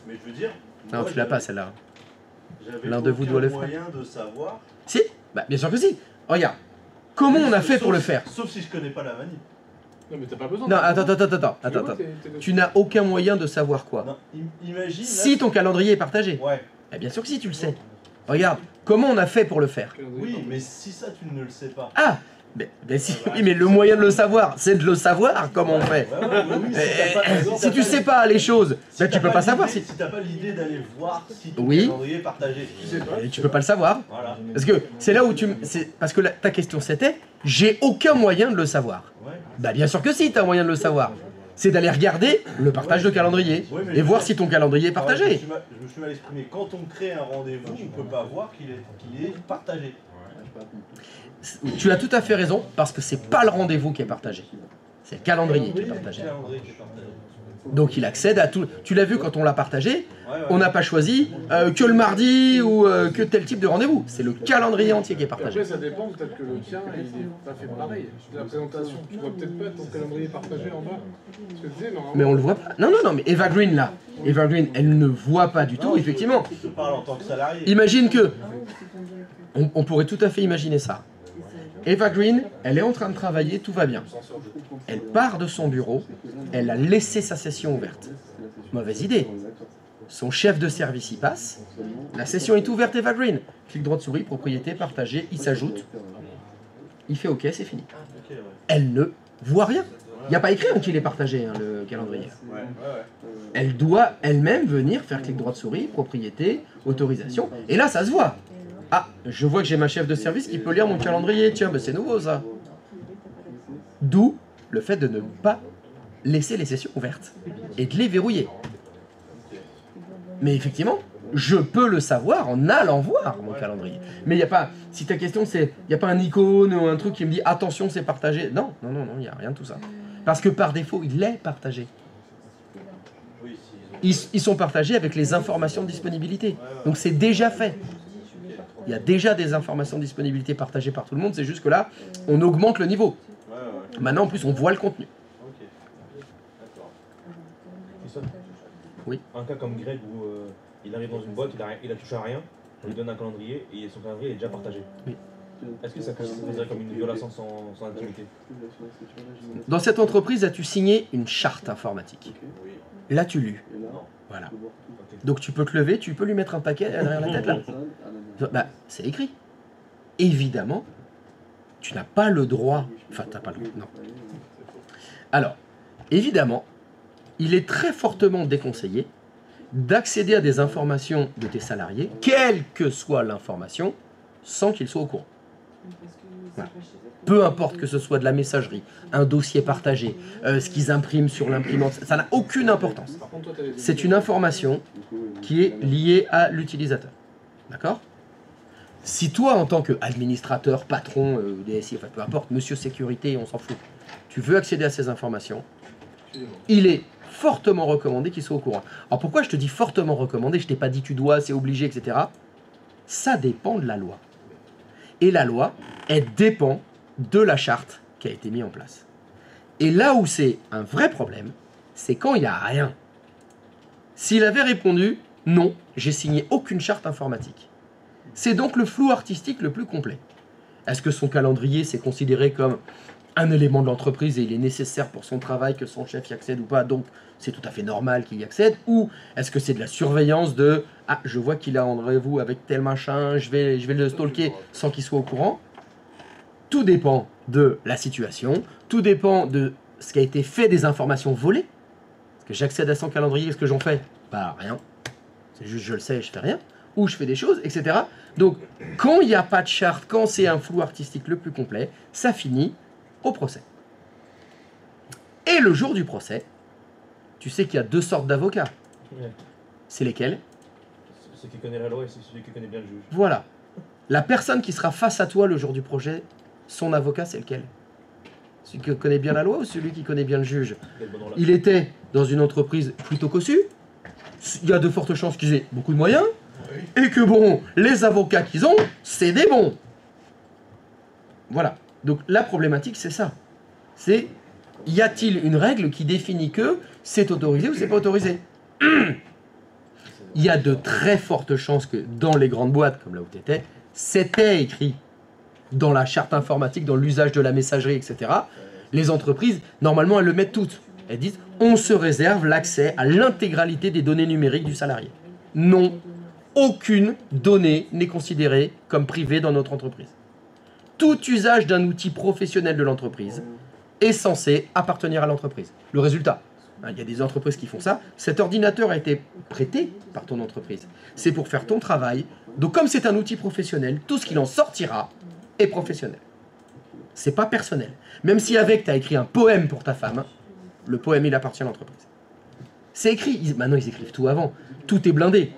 Mais je veux dire. Non, moi, tu l'as pas j'avais- celle-là. j'avais L'un de vous aucun doit le faire. moyen de savoir. Si? Bah bien sûr que si. Regarde. Comment on a fait pour le faire? Sauf si je connais pas la manip. Non, mais t'as pas besoin. Non, attends. Tu Attends. vois, t'es Tu n'as aucun moyen de savoir quoi. Non, imagine. Si ton calendrier est partagé. Ouais. Eh bien sûr que si, tu le sais. Regarde, comment on a fait pour le faire? Oui, mais si ça tu ne le sais pas. Ah ben si, oui, mais le moyen de le savoir, c'est de le savoir comment on fait. Oui, Si tu sais pas les choses, ben tu peux pas savoir si... Si t'as pas l'idée d'aller voir si ton Oui. calendrier est partagé. Tu sais pas. Et tu peux pas le savoir. Voilà. Parce que c'est là où tu... Parce que ta question c'était, j'ai aucun moyen de le savoir. Ouais. Bah bien sûr que si, t'as un moyen de le savoir. C'est d'aller regarder le partage de calendrier Ouais, mais et voir si ton calendrier est partagé. Je me suis mal exprimé. Quand on crée un rendez-vous, on peut pas voir qu'il est partagé. Tu as tout à fait raison, parce que c'est pas le rendez-vous qui est partagé. C'est le calendrier qui est partagé. Calendrier qui est partagé. Donc il accède à tout. Tu l'as vu quand on l'a partagé, Ouais, ouais. on n'a pas choisi que le mardi ou que tel type de rendez-vous. C'est le calendrier entier qui est Et partagé. après, ça dépend, peut-être que le tien, il est pas fait pareil. La présentation, tu vois peut-être pas ton calendrier partagé en bas. Parce que tu sais, normalement. Mais on le voit pas. Non, mais Eva Green là, Eva Green, elle ne voit pas du tout, Non, effectivement. Je te parle en tant que salarié. Imagine que, on pourrait tout à fait imaginer ça. Eva Green, elle est en train de travailler, tout va bien. Elle part de son bureau, elle a laissé sa session ouverte. Mauvaise idée. Son chef de service y passe. La session est ouverte, Eva Green. Clic droit de souris, propriété, partagé, il s'ajoute. Il fait OK, c'est fini. ouais. Elle ne voit rien. Il n'y a pas écrit en qui il est partagé, hein, le calendrier. Ouais. Elle doit elle-même venir faire clic droit de souris, propriété, autorisation. Et là, ça se voit. Ah, je vois que j'ai ma chef de service qui peut lire mon calendrier. Tiens, ben c'est nouveau ça. D'où le fait de ne pas laisser les sessions ouvertes et de les verrouiller. Mais effectivement, je peux le savoir en allant voir mon calendrier. Mais il n'y a pas, si ta question c'est, il n'y a pas un icône ou un truc qui me dit attention c'est partagé. Non, il n'y a rien de tout ça. Parce que par défaut, il est partagé. Oui, s'ils ont- Ils sont partagés avec les informations de disponibilité. Donc c'est déjà fait. Il y a déjà des informations de disponibilité partagées par tout le monde, c'est juste que là, on augmente le niveau. Ouais, ouais. Maintenant, en plus, on voit le contenu. Ok. D'accord. Christophe, Oui. un cas comme Greg où il arrive dans une boîte, il a touché à rien, on lui donne un calendrier et son calendrier est déjà partagé. Oui. Est-ce que ça considérerait comme une violation de son intimité? Dans cette entreprise, as-tu signé une charte informatique? Oui. L'as-tu lu? Non. Voilà. Ok. Donc tu peux te lever, tu peux lui mettre un paquet derrière la tête là. Bah, c'est écrit. Évidemment, tu n'as pas le droit. Enfin, t'as pas le droit. Non. Alors, évidemment, il est très fortement déconseillé d'accéder à des informations de tes salariés, quelle que soit l'information, sans qu'ils soient au courant. Voilà. Peu importe que ce soit de la messagerie, un dossier partagé, ce qu'ils impriment sur l'imprimante, ça n'a aucune importance. Par contre, toi, t'as les- C'est une information qui est liée à l'utilisateur. D'accord? Si toi, en tant qu'administrateur, patron, DSI, enfin peu importe, monsieur sécurité, on s'en fout, tu veux accéder à ces informations, il est fortement recommandé qu'il soit au courant. Alors pourquoi je te dis fortement recommandé? Je t'ai pas dit tu dois, c'est obligé, etc. Ça dépend de la loi. Et la loi, elle dépend de la charte qui a été mise en place. Et là où c'est un vrai problème, c'est quand il n'y a rien. S'il avait répondu « Non, j'ai signé aucune charte informatique », c'est donc le flou artistique le plus complet. Est-ce que son calendrier c'est considéré comme un élément de l'entreprise et il est nécessaire pour son travail que son chef y accède ou pas, donc c'est tout à fait normal qu'il y accède? Ou est-ce que c'est de la surveillance de « Ah, je vois qu'il a un rendez-vous avec tel machin, je vais le stalker sans qu'il soit au courant ». Tout dépend de la situation, tout dépend de ce qui a été fait des informations volées. Est-ce que j'accède à son calendrier, qu'est-ce que j'en fais? Bah rien. C'est juste je le sais et je fais rien. Ou je fais des choses, etc. Donc quand il n'y a pas de charte, quand c'est un flou artistique le plus complet, ça finit au procès. Et le jour du procès, tu sais qu'il y a deux sortes d'avocats. Ouais. C'est lesquels? Celui qui connaît la loi et c'est celui qui connaît bien le juge. Voilà. La personne qui sera face à toi le jour du projet, son avocat, c'est lequel? Celui qui connaît bien la loi ou celui qui connaît bien le juge? Il est bon dans la- Il était dans une entreprise plutôt cossue. Il y a de fortes chances qu'ils aient beaucoup de moyens. Et que bon, les avocats qu'ils ont, c'est des bons. Voilà. Donc la problématique, c'est ça. C'est, y a-t-il une règle qui définit que c'est autorisé ou c'est pas autorisé? Il y a de très fortes chances que dans les grandes boîtes, comme là où tu étais, c'était écrit dans la charte informatique, dans l'usage de la messagerie, etc. Les entreprises, normalement, elles le mettent toutes. Elles disent, on se réserve l'accès à l'intégralité des données numériques du salarié. Non, aucune donnée n'est considérée comme privée dans notre entreprise. Tout usage d'un outil professionnel de l'entreprise est censé appartenir à l'entreprise. Le résultat, hein, il y a des entreprises qui font ça. Cet ordinateur a été prêté par ton entreprise. C'est pour faire ton travail. Donc comme c'est un outil professionnel, tout ce qu'il en sortira est professionnel. C'est pas personnel. Même si avec tu as écrit un poème pour ta femme, le poème il appartient à l'entreprise. C'est écrit. Maintenant ils écrivent tout avant. Tout est blindé.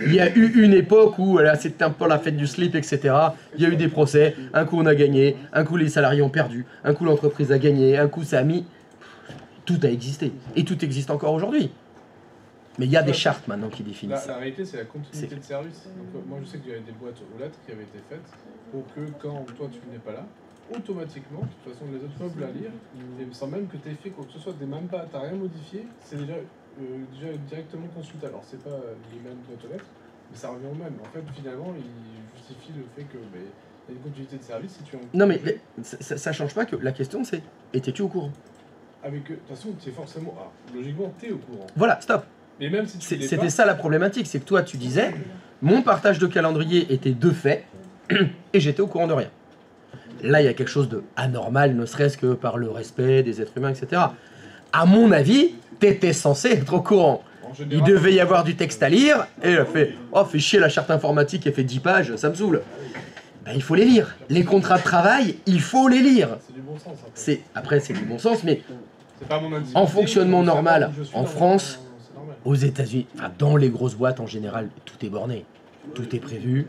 Il y a eu une époque où c'était un peu la fête du slip, etc. Il y a eu des procès. Un coup on a gagné, un coup les salariés ont perdu, un coup l'entreprise a gagné, un coup ça a mis. Tout a existé. Et tout existe encore aujourd'hui. Mais il y a des chartes maintenant qui définissent ça. La réalité, c'est la continuité de service. Donc, moi, je sais qu'il y avait des boîtes aux lettres qui avaient été faites pour que quand toi tu n'es pas là, automatiquement, de toute façon, les autres peuvent la lire, et sans même que tu aies fait quoi que ce soit, t'as rien modifié, c'est déjà directement consulté. Alors, c'est pas les mêmes boîtes aux lettres, mais ça revient au même. En fait, finalement, il justifie le fait que il y a une continuité de service si tu en... Non mais ça change pas que la question c'est, étais-tu au courant? Avec de toute façon, tu es forcément... Ah, logiquement, tu es au courant. Voilà, stop. Mais même si tu l'es C'était pas... ça la problématique, c'est que toi tu disais, mon partage de calendrier était de fait, et j'étais au courant de rien. là il y a quelque chose de anormal, ne serait-ce que par le respect des êtres humains, etc. À mon avis, t'étais censé être au courant. En Il général, devait y avoir du texte à lire, et elle a fait « Oh, fait chier la charte informatique, elle fait 10 pages, ça me saoule. » Ben, il faut les lire. Les contrats de travail, il faut les lire. c'est du bon sens. Après. Après, c'est du bon sens, mais C'est pas mon intimité, en fonctionnement je veux savoir normal, où je suis en dans France, c'est normal. aux États-Unis, enfin, dans les grosses boîtes en général, tout est borné, tout est prévu,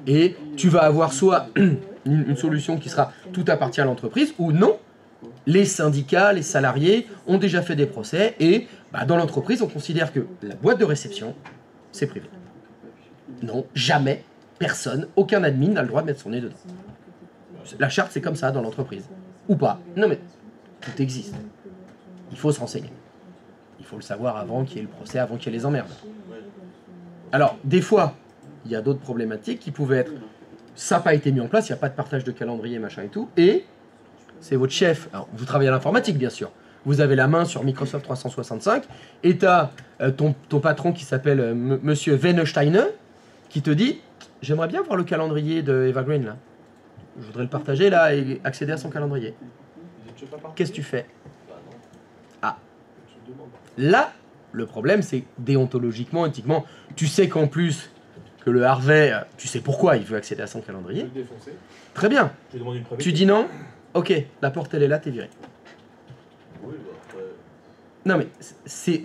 et tu vas avoir soit une solution qui sera tout appartient à l'entreprise, ou non, les syndicats, les salariés ont déjà fait des procès, et bah, dans l'entreprise, on considère que la boîte de réception, c'est privé. Non, jamais, personne, aucun admin n'a le droit de mettre son nez dedans. La charte, c'est comme ça dans l'entreprise. Ou pas. Non mais, tout existe. Il faut se renseigner. Il faut le savoir avant qu'il y ait le procès, avant qu'il y ait les emmerdes. Alors, des fois, il y a d'autres problématiques qui pouvaient être... Ça n'a pas été mis en place, il n'y a pas de partage de calendrier, machin et tout, et c'est votre chef. Alors, vous travaillez à l'informatique, bien sûr. Vous avez la main sur Microsoft 365, et tu as ton patron qui s'appelle Monsieur Weinsteiner, qui te dit « J'aimerais bien voir le calendrier de Eva Green, là. Je voudrais le partager, là, et accéder à son calendrier. Tu veux pas partir ? Qu'est-ce que tu fais ?» Bah non. Ah. Tu le demandes. Là, le problème, c'est déontologiquement, éthiquement, tu sais qu'en plus que le Harvey, tu sais pourquoi il veut accéder à son Je vais calendrier. le défoncer. Très bien. Je demande une preuve. Tu dis non, ok, la porte elle est là, t'es viré. Oui, bah après. Non mais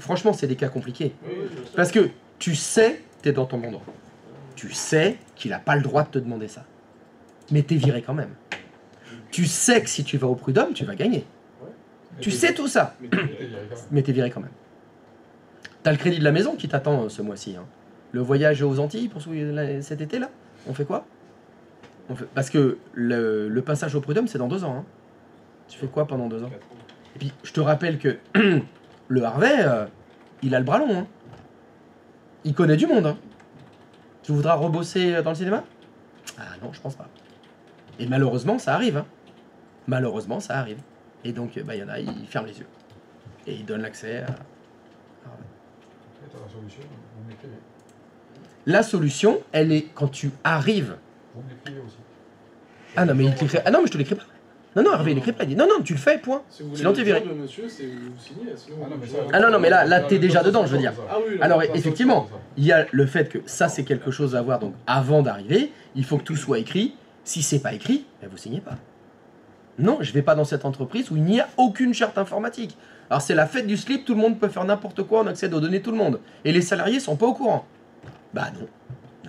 franchement, c'est des cas compliqués. Oui, je sais. Parce que tu sais, t'es dans ton bon droit. Tu sais qu'il n'a pas le droit de te demander ça. Mais t'es viré quand même. Tu sais que si tu vas au prud'homme, tu vas gagner. Tu sais tout ça, Mais tu es viré quand même. mais t'es viré quand même. T'as le crédit de la maison qui t'attend ce mois-ci. Hein. Le voyage aux Antilles pour cet été là, on fait quoi? Parce que le passage au prud'homme, c'est dans 2 ans. Hein. Tu fais quoi pendant 2 ans? 4 ans. Et puis, je te rappelle que le Harvey, il a le bras long. Hein. Il connaît du monde. Hein. Tu voudras rebosser dans le cinéma? Ah non, je pense pas. Et malheureusement, ça arrive. Hein. Malheureusement, ça arrive. Et donc, bah, y en a, ils ferment les yeux. Et ils donnent l'accès à... La solution, vous me l'écrivez. La solution, elle est quand tu arrives... Vous me l'écrivez aussi. Ah non, mais il t'écrit... Ah non, mais je te l'écris pas. Non, non, Hervé, il écrit pas. Il dit non, non, tu le fais, point. Si vous voulez Sinon, t'es le viré. job, monsieur, c'est vous signez, sinon Ah non, mais vous- ça- Ah non, non, mais là, t'es déjà dedans, je veux dire. Ah oui, Alors, ça, ça, effectivement, ça, ça. il y a le fait que ça, c'est quelque chose à voir. Donc, avant d'arriver, il faut que tout soit écrit. Si c'est pas écrit, ben, vous signez pas. Non, je vais pas dans cette entreprise où il n'y a aucune charte informatique. Alors, c'est la fête du slip, tout le monde peut faire n'importe quoi, on accède aux données de tout le monde. Et les salariés sont pas au courant. Bah non.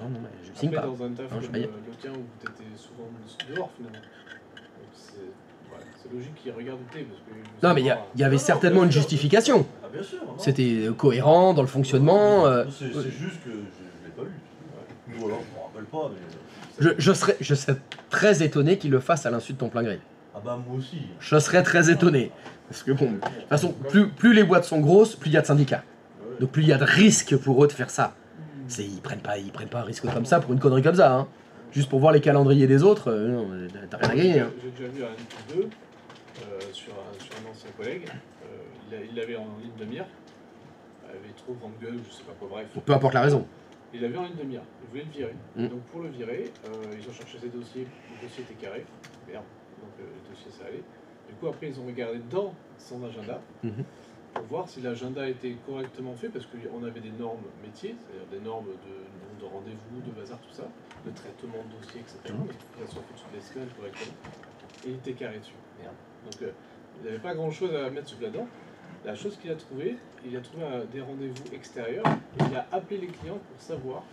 Non, non, mais je signe Après, pas. dans un taf Non, je comme paye. le tien où tu étais souvent dehors finalement. Donc, c'est logique qu'ils regardent où t'es parce que. Non, mais il y avait certainement une justification. Ah, bien sûr. non. C'était cohérent dans le fonctionnement. C'est juste que je l'ai pas vu. Ou alors, je me rappelle pas, mais. Je serais très étonné qu'il le fasse à l'insu de ton plein gré. Ah bah, moi aussi. Je serais très étonné. Parce que bon, de toute façon, plus les boîtes sont grosses, plus il y a de syndicats. Ouais. Donc plus il y a de risques pour eux de faire ça. Ils prennent pas un risque comme ça pour une connerie comme ça. Hein. Juste pour voir les calendriers des autres, non, t'as rien à gagner. Hein. J'ai déjà vu un N+2 sur un ancien collègue. Il l'avait en ligne de mire. Il avait trop vent de gueule, je sais pas quoi, bref. Peu importe la raison. Il l'avait en ligne de mire. Il voulait le virer. Mm. Donc pour le virer, ils ont cherché ses dossiers. Le dossier était carré. Merde. Donc le dossier ça allait. Du coup après ils ont regardé dans son agenda. Mhm. Pour voir si l'agenda était correctement fait, parce qu'on avait des normes métiers, c'est-à-dire des normes de nombre de rendez-vous, de bazar, tout ça, de traitement de dossier, etc. Mhm. Il faut que ça soit fait toutes les semaines correctement. Et il était carré dessus. Merde. Donc il n'avait pas grand-chose à mettre sous là-dedans. La chose qu'il a trouvé, il a trouvé des rendez-vous extérieurs, et il a appelé les clients pour savoir.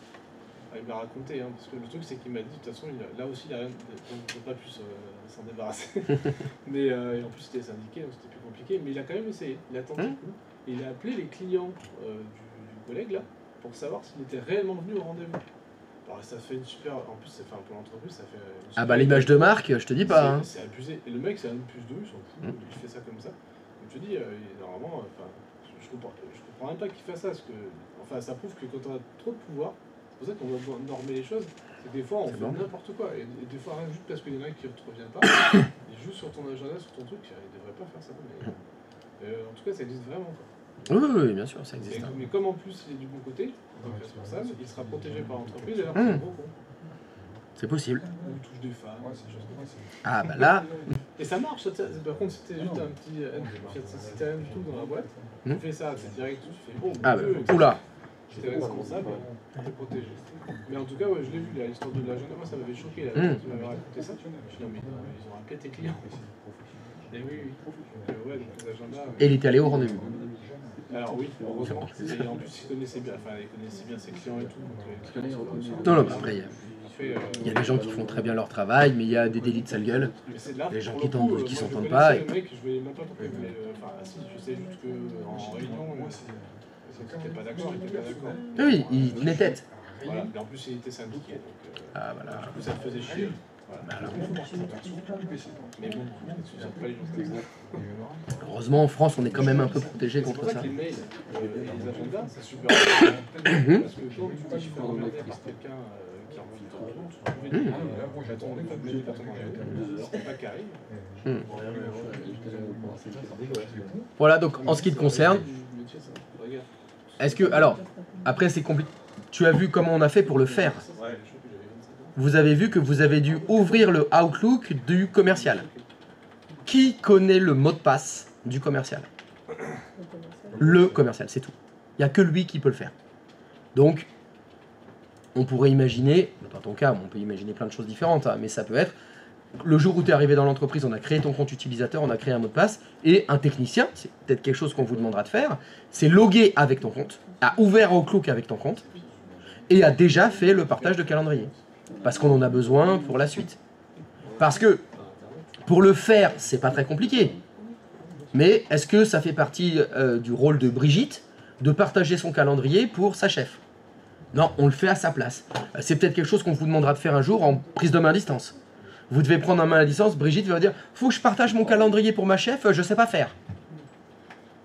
Ah, il m'a raconté, hein, parce que le truc c'est qu'il m'a dit, de toute façon, là aussi il a rien, on ne peut pas plus s'en débarrasser. Mais et en plus c'était syndiqué, donc c'était plus compliqué, mais il a quand même essayé, il a tenté le coup. Et il a appelé les clients du collègue là, pour savoir s'il était réellement venu au rendez-vous. Alors ça fait une super, en plus c'est pour l'entreprise, ça fait une Ah super bah l'image de marque, je te dis pas. Hein. C'est abusé. Et le mec c'est un N+2, il s'en fout, il fait ça comme ça. Comme tu dis, normalement, je comprends même pas qu'il fasse ça, parce que, enfin ça prouve que quand on a trop de pouvoir, c'est pour ça qu'on doit normer les choses, c'est que des fois on C'est fait bon. n'importe quoi, et des fois rien juste parce qu'il y en a qui ne te reviennent pas, ils jouent sur ton agenda, sur ton truc, ils devraient pas faire ça, mais en tout cas ça existe vraiment quoi. Oui, oui, oui, bien sûr, ça existe. Hein. Mais comme en plus il est du bon côté, donc Ouais, responsable, c'est il sera protégé par l'entreprise, alors Mmh. c'est un gros con. C'est possible. Ou touche des femmes, Ouais, ces choses comme ça. Ah bah là, Et ça marche, par contre, si t'es juste un petit. Si t'as rien du tout dans la boîte, tu fais ça, c'est direct, tu fais oh, ah bah, mon Dieu, oula. t'es responsable, t'es protégé. Mais en tout cas, ouais, je l'ai vu, là, l'histoire de l'agenda, moi ça m'avait choqué, là, quand tu m'avais raconté ça. Je me suis dit, non, mais ils ont appelé tes clients. Et oui, oui. Ouais, donc les agendas. Et il était allé au rendez-vous. Alors oui, heureusement. Et en plus, il connaissait bien ses clients et tout. Donc, Non, non, mais après, fait, il y a des gens qui font très bien leur travail, mais il y a des délits de sale gueule. mais c'est de l'art, Les gens pour qui le coup, t'entendent- qui moi, je s'entendent connaissais pas, le mec, je vais même pas t'entendre, mais enfin, si, je sais juste qu'en réunion, c'était pas d'accord, il était pas d'accord. Oui, il tenait tête. Voilà, mais en plus, il était syndiqué, donc Ah voilà. du coup, ça te faisait chier. Voilà. Mais bon, tu sors pas les gens comme ça. Heureusement, en France, on est quand même un peu protégé C'est contre pour ça ça. que les mails et les agendas, c'est super important. Parce que quand tu dis qu'il faut regarder par quelqu'un qui a envie de te répondre, tu peux dire j'attends le tableau des partenariats, c'est pas carré. Voilà, donc en ce qui te concerne, est-ce que... Alors, après c'est compliqué. Tu as vu comment on a fait pour le faire. Vous avez vu que vous avez dû ouvrir le Outlook du commercial. Qui connaît le mot de passe du commercial? Le commercial, c'est tout. Il n'y a que lui qui peut le faire. Donc, on pourrait imaginer, dans ton cas, on peut imaginer plein de choses différentes, hein, mais ça peut être, le jour où tu es arrivé dans l'entreprise, on a créé ton compte utilisateur, on a créé un mot de passe, et un technicien, c'est peut-être quelque chose qu'on vous demandera de faire, c'est loguer avec ton compte, a ouvert Outlook avec ton compte, et a déjà fait le partage de calendrier. Parce qu'on en a besoin pour la suite. Parce que, pour le faire, c'est pas très compliqué. Mais est-ce que ça fait partie du rôle de Brigitte de partager son calendrier pour sa chef? Non, on le fait à sa place. C'est peut-être quelque chose qu'on vous demandera de faire un jour en prise de main à distance. Vous devez prendre en main à distance, Brigitte va dire « Faut que je partage mon calendrier pour ma chef, je sais pas faire. »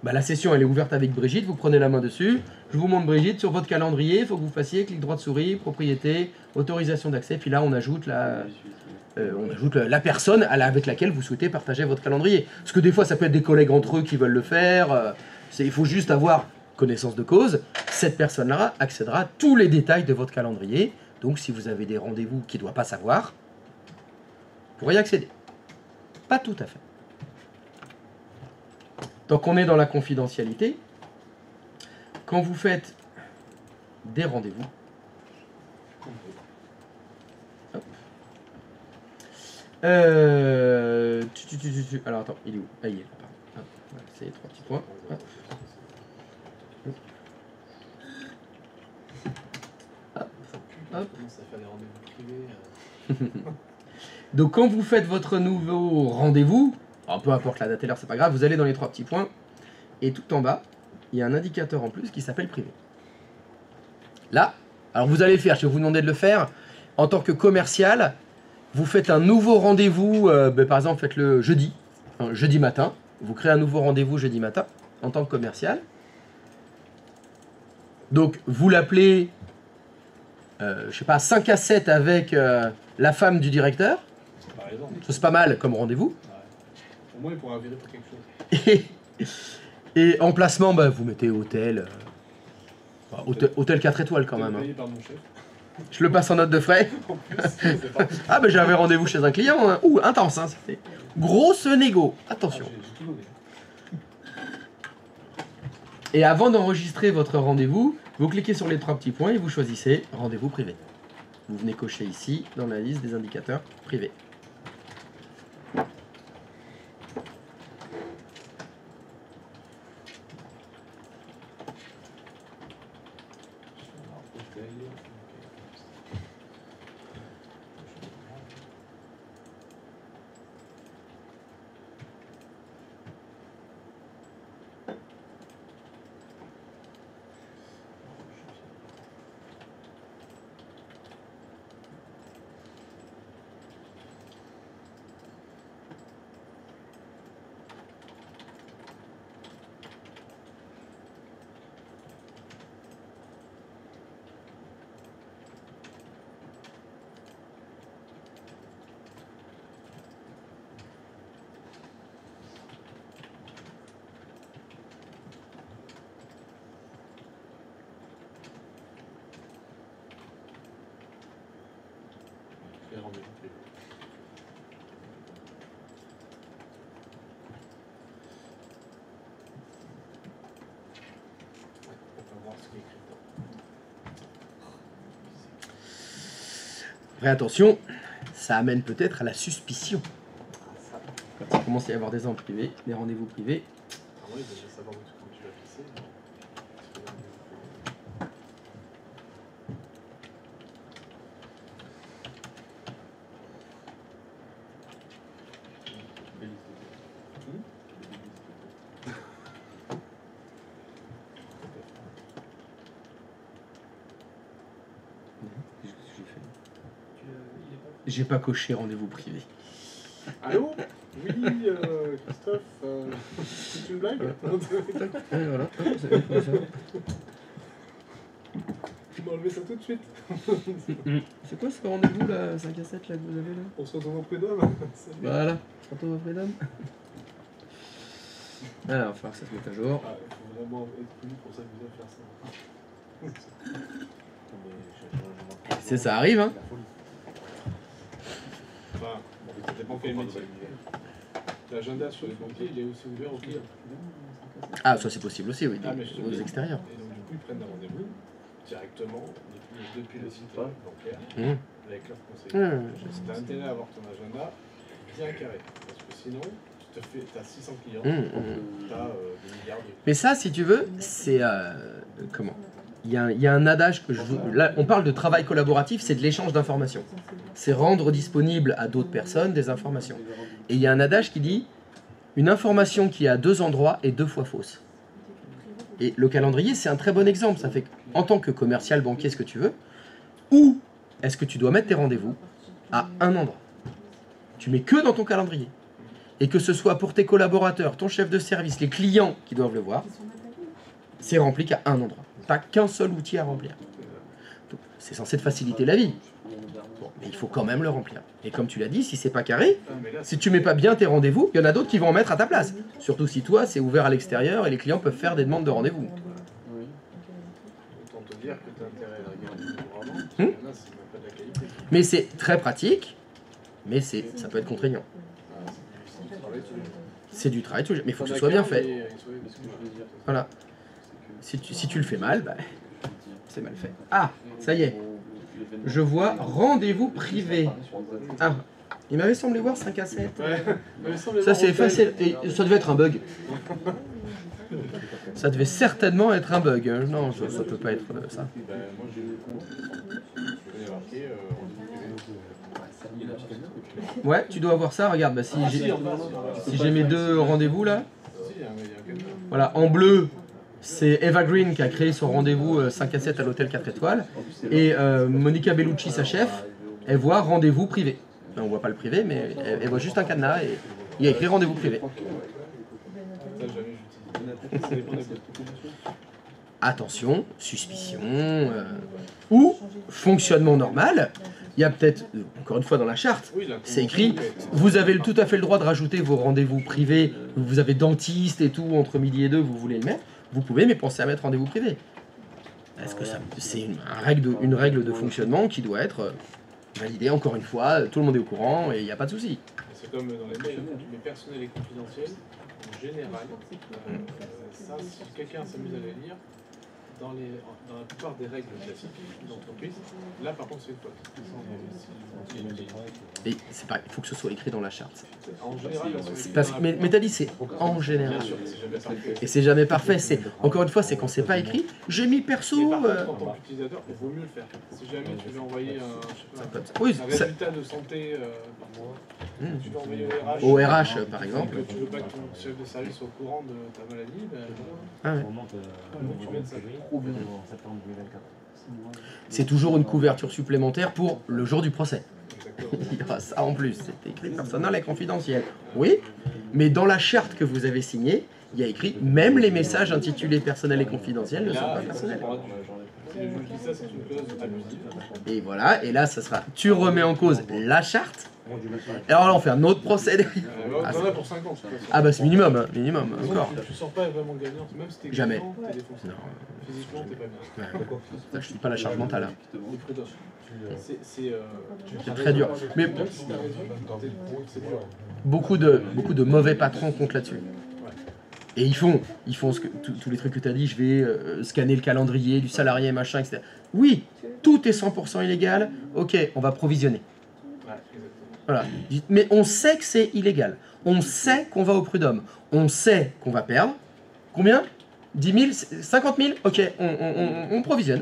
Bah, la session elle est ouverte avec Brigitte, vous prenez la main dessus, je vous montre Brigitte, sur votre calendrier, il faut que vous fassiez clic droit de souris, propriété, autorisation d'accès, puis là on ajoute la personne avec laquelle vous souhaitez partager votre calendrier. Parce que des fois ça peut être des collègues entre eux qui veulent le faire, il faut juste avoir connaissance de cause, cette personne-là accédera à tous les détails de votre calendrier, donc si vous avez des rendez-vous qu'il ne doit pas savoir, vous pourrez y accéder. Pas tout à fait. Donc on est dans la confidentialité. Quand vous faites des rendez-vous, hop. Alors attends, il est où? Ah, il est là, pardon. Hop, voilà, c'est les 3 petits points. Hop. Hop. Hop. Ça fait des rendez-vous privés. Donc quand vous faites votre nouveau rendez-vous, alors peu importe la date et l'heure, c'est pas grave, vous allez dans les 3 petits points, et tout en bas, il y a un indicateur en plus qui s'appelle privé. Là, alors vous allez le faire, je vais vous demander de le faire, en tant que commercial, vous faites un nouveau rendez-vous, par exemple faites-le jeudi matin, vous créez un nouveau rendez-vous jeudi matin, en tant que commercial. Donc vous l'appelez, je sais pas, 5 à 7 avec la femme du directeur. Par exemple. Ça, c'est pas mal comme rendez-vous. Au moins, il pourra virer pour quelque chose. Et emplacement, bah, vous mettez hôtel, hôtel 4 étoiles quand même. Hein. Payé par mon chef. Je le passe en note de frais. En plus, c'est pas. Ah bah j'avais rendez-vous chez un client. Hein. Ouh, intense, hein, c'était grosse négo. Attention. J'ai tout donné. Et avant d'enregistrer votre rendez-vous, vous cliquez sur les 3 petits points et vous choisissez rendez-vous privé. Vous venez cocher ici dans la liste des indicateurs privés. Après, attention, ça amène peut-être à la suspicion. Quand il commence à y avoir des gens privés, des rendez-vous privés. Ah oui, déjà savoir quand tu vas pisser. J'ai pas coché rendez-vous privé. Allô? Oui, Christophe, c'est une blague? Ouais, voilà. Tu m'as enlevé ça tout de suite. C'est quoi ce rendez-vous là, 5 à 7 là que vous avez là? On se retrouve auprès d'homme. Voilà, rendez-vous auprès d'homme. Alors, il va falloir que ça se mette à jour. Ah, il faut vraiment être connu pour s'amuser à faire ça. C'est ça arrive, hein. Enfin, ça dépend quel métier. L'agenda sur les banquiers, il est aussi ouvert aux clients. Ah, ça c'est possible aussi, oui, Ah, mais je te aux dis. extérieurs. Et donc, du coup, ils prennent un rendez-vous directement depuis le site bancaire Mmh. avec leur conseiller. Mmh. Tu as intérêt à avoir ton agenda bien carré. Parce que sinon, tu as 600 clients, Mmh, tu as des milliards de. Mais ça, si tu veux, c'est... comment il y a un adage que je vous... Là, on parle de travail collaboratif, c'est de l'échange d'informations. C'est rendre disponible à d'autres personnes des informations. Et il y a un adage qui dit une information qui est à 2 endroits est 2 fois fausse. Et le calendrier, c'est un très bon exemple. Ça fait qu'en tant que commercial, banquier, ce que tu veux, où est-ce que tu dois mettre tes rendez-vous? À un endroit. Tu mets que dans ton calendrier. Et que ce soit pour tes collaborateurs, ton chef de service, les clients qui doivent le voir, c'est rempli qu'à un endroit. Tu n'as qu'un seul outil à remplir. Donc, c'est censé te faciliter la vie. Bon, mais il faut quand même le remplir. Et comme tu l'as dit, si c'est pas carré, si tu mets pas bien tes rendez-vous, il y en a d'autres qui vont en mettre à ta place. Surtout si toi, c'est ouvert à l'extérieur et les clients peuvent faire des demandes de rendez-vous. Autant te dire que tu as intérêt à regarder vraiment. Là, c'est même pas de la qualité. Mais c'est très pratique, mais ça peut être contraignant. C'est du travail tous les jours. C'est du travail, mais il faut que T'en ce as soit bien qu'un, fait. mais- ce que je veux dire. Voilà. Si tu le fais mal, bah, c'est mal fait. Ah, ça y est. Je vois rendez-vous privé. Ah, il m'avait semblé voir 5 à 7. Ça c'est facile. Et ça devait être un bug. Ça devait certainement être un bug. Non, ça peut pas être ça. Ben, moi, j'ai marqué Ouais, tu dois avoir ça. Regarde, bah, si j'ai mes 2 rendez-vous là. Si, il y a un cadenas. Voilà, en bleu, c'est Eva Green qui a créé son rendez-vous 5 à 7 à l'hôtel 4 étoiles. Et Monica Bellucci, sa chef, elle voit rendez-vous privé. Enfin, on voit pas le privé, mais elle voit juste un cadenas et il y a écrit rendez-vous privé. Ça, jamais j'utilise. Ça dépend des boîtes. Attention, suspicion, ou fonctionnement normal. Il y a peut-être, encore une fois dans la charte, Oui, la c'est écrit, vous avez tout à fait le droit de rajouter vos rendez-vous privés, vous avez dentiste et tout, entre midi et 2, vous voulez le mettre, vous pouvez, mais pensez à mettre rendez-vous privé. Est-ce que c'est une règle de fonctionnement qui doit être validée, encore une fois, tout le monde est au courant et il n'y a pas de souci. C'est comme dans les mails, quand tu mets personnel et confidentiel, en général, ça, si quelqu'un s'amuse à les lire, dans la plupart des règles classiques d'entreprise, là par contre c'est une faute. Et c'est pas, il faut que ce soit écrit dans la charte. En général, Mais t'as dit c'est en général. bien sûr, c'est jamais parfait. Et c'est jamais parfait. C'est encore une fois, c'est qu'on sait pas écrit. J'ai mis perso. Mais par contre, en tant qu'utilisateur, il vaut mieux le faire. Si jamais tu veux envoyer Oui, un ça- résultat de santé, tu veux envoyer au RH par exemple. que tu veux pas que ton chef de service soit au courant de ta maladie, ben, Ah ouais. tu mets ça. En septembre 2024. C'est toujours une couverture supplémentaire pour le jour du procès. Exactement. Il y aura ça en plus. C'est écrit personnel et confidentiel. Oui, mais dans la charte que vous avez signée, il y a écrit même les messages intitulés personnels et confidentiels ne sont pas personnels. Si le juge dit ça, c'est une clause abusive. Et voilà, et là, ça sera. Tu remets en cause la charte. Et alors là, on fait un autre procès derrière. T'en as pour 5 ans, de toute façon. Ah bah c'est minimum, hein, minimum, encore. Tu sors pas vraiment gagnant, même si t'es Jamais. gagnant, t'es défoncé. Non. Physiquement, t'es pas bien. Ouais. Ça, je suis pas la charge mentale. Hein. Les prud'hommes. C'est très dur. Mais Même si t'as raison, c'est dur. beaucoup de mauvais patrons comptent là-dessus. Et ils font tous les trucs que tu as dit, je vais scanner le calendrier du salarié, machin, etc. Oui, tout est 100% illégal, ok, on va provisionner. Ouais, exactement. Voilà. Mais on sait que c'est illégal. On sait qu'on va au prud'homme. On sait qu'on va perdre. Combien 10 000 50 000 ok, on provisionne.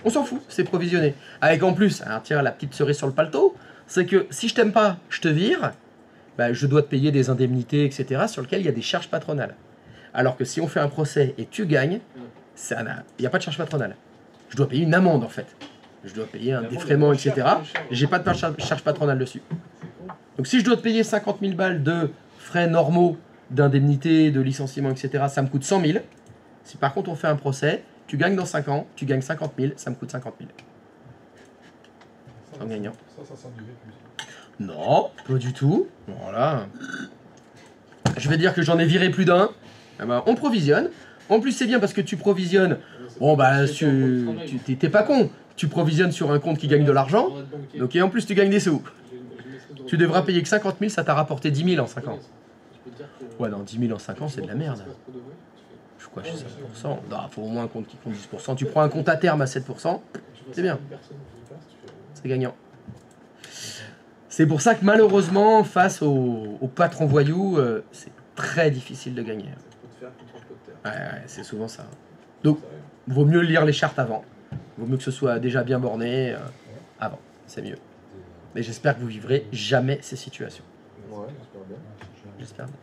On s'en fout, c'est provisionné. Avec en plus, alors tiens, la petite cerise sur le paletot, c'est que si je t'aime pas, je te vire, bah, je dois te payer des indemnités, etc., sur lesquelles il y a des charges patronales. Alors que si on fait un procès et tu gagnes, il n'y a pas de charge patronale. Je dois payer une amende, en fait. Je dois payer un défraiement, etc. J'ai pas de charge patronale dessus. Donc si je dois te payer 50 000 balles de frais normaux, d'indemnité, de licenciement, etc., ça me coûte 100 000. Si par contre on fait un procès, tu gagnes dans 5 ans, tu gagnes 50 000, ça me coûte 50 000. En gagnant. Ça sent du vécu. Non, pas du tout. Voilà. Je vais dire que j'en ai viré plus d'un. Ah bah, on provisionne. En plus, c'est bien parce que tu provisionnes. Bon, bah, t'es pas con. Tu provisionnes sur un compte qui gagne de l'argent. Donc, et en plus, tu gagnes des sous. Tu devras payer que 50 000, ça t'a rapporté 10 000 en 5 ans. Ouais, non, 10 000 en 5 ans, c'est de la merde. Je crois que je suis 7%. Non, faut au moins un compte qui compte 10%. Tu prends un compte à terme à 7%, c'est bien. C'est gagnant. C'est pour ça que malheureusement, face aux patrons voyous, c'est très difficile de gagner. Ouais, c'est souvent ça. Donc, vaut mieux lire les chartes avant. Vaut mieux que ce soit déjà bien borné avant. C'est mieux. Mais j'espère que vous vivrez jamais ces situations. Ouais, j'espère bien. J'espère bien.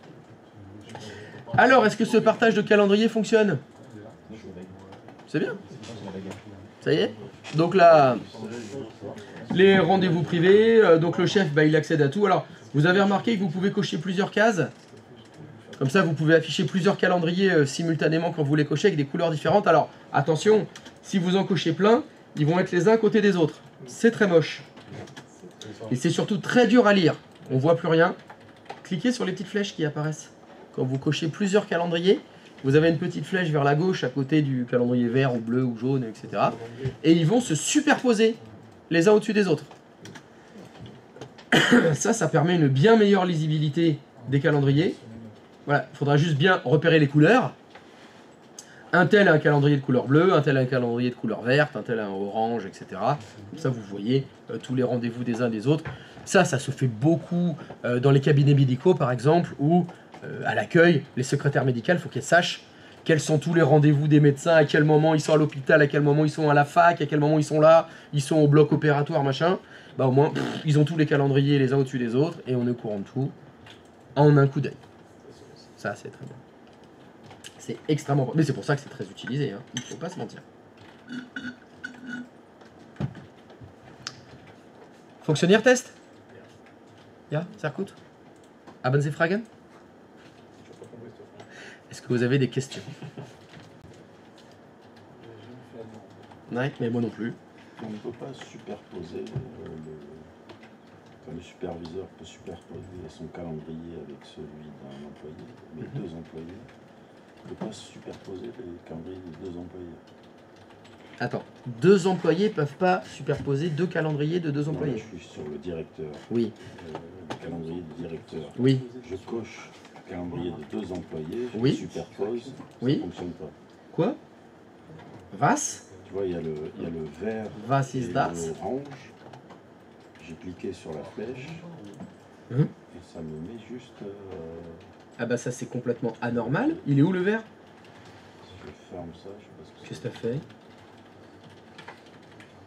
Alors, est-ce que ce partage de calendrier fonctionne? C'est bien. Ça y est? Donc là, les rendez-vous privés, donc le chef, bah, il accède à tout. Alors, vous avez remarqué que vous pouvez cocher plusieurs cases. Comme ça, vous pouvez afficher plusieurs calendriers simultanément quand vous les cochez avec des couleurs différentes. Alors, attention, si vous en cochez plein, ils vont être les uns à côté des autres. C'est très moche. Et c'est surtout très dur à lire. On voit plus rien. Cliquez sur les petites flèches qui apparaissent. Quand vous cochez plusieurs calendriers, vous avez une petite flèche vers la gauche à côté du calendrier vert ou bleu ou jaune, etc. Et ils vont se superposer les uns au-dessus des autres. Ça permet une bien meilleure lisibilité des calendriers. Voilà, il faudra juste bien repérer les couleurs. Un tel a un calendrier de couleur bleue, un tel a un calendrier de couleur verte, un tel a un orange, etc. Comme ça, vous voyez tous les rendez-vous des uns des autres. Ça se fait beaucoup dans les cabinets médicaux, par exemple, où à l'accueil, les secrétaires médicales, il faut qu'elles sachent quels sont tous les rendez-vous des médecins, à quel moment ils sont à l'hôpital, à quel moment ils sont à la fac, à quel moment ils sont là, ils sont au bloc opératoire, machin. Bah au moins, ils ont tous les calendriers les uns au-dessus des autres, et on est au courant de tout en un coup d'œil. Ça, c'est très bon. C'est extrêmement... Mais c'est pour ça que c'est très utilisé, hein. Il ne faut pas se mentir. Fonctionnaire test? Ja, sehr gut. Haben Sie Fragen? Est-ce que vous avez des questions? Non, mais moi non plus. On ne peut pas superposer le superviseur peut superposer son calendrier avec celui d'un employé, mais deux employés. On ne peut pas superposer les calendriers de deux employés. Attends, deux employés peuvent pas superposer deux calendriers de deux employés. Je suis sur le directeur. Oui. Le calendrier du directeur. Oui. Je coche le calendrier de deux employés, je Oui. le superpose, Oui. ça ne fonctionne pas. Quoi? Was? Tu vois, il y a le vert Was et ist das? l'orange. J'ai cliqué sur la flèche Hum. et ça me met juste... Ah bah ça c'est complètement anormal. Il est où le vert? si je ferme ça, je sais pas ce que Qu'est-ce que t'as fait?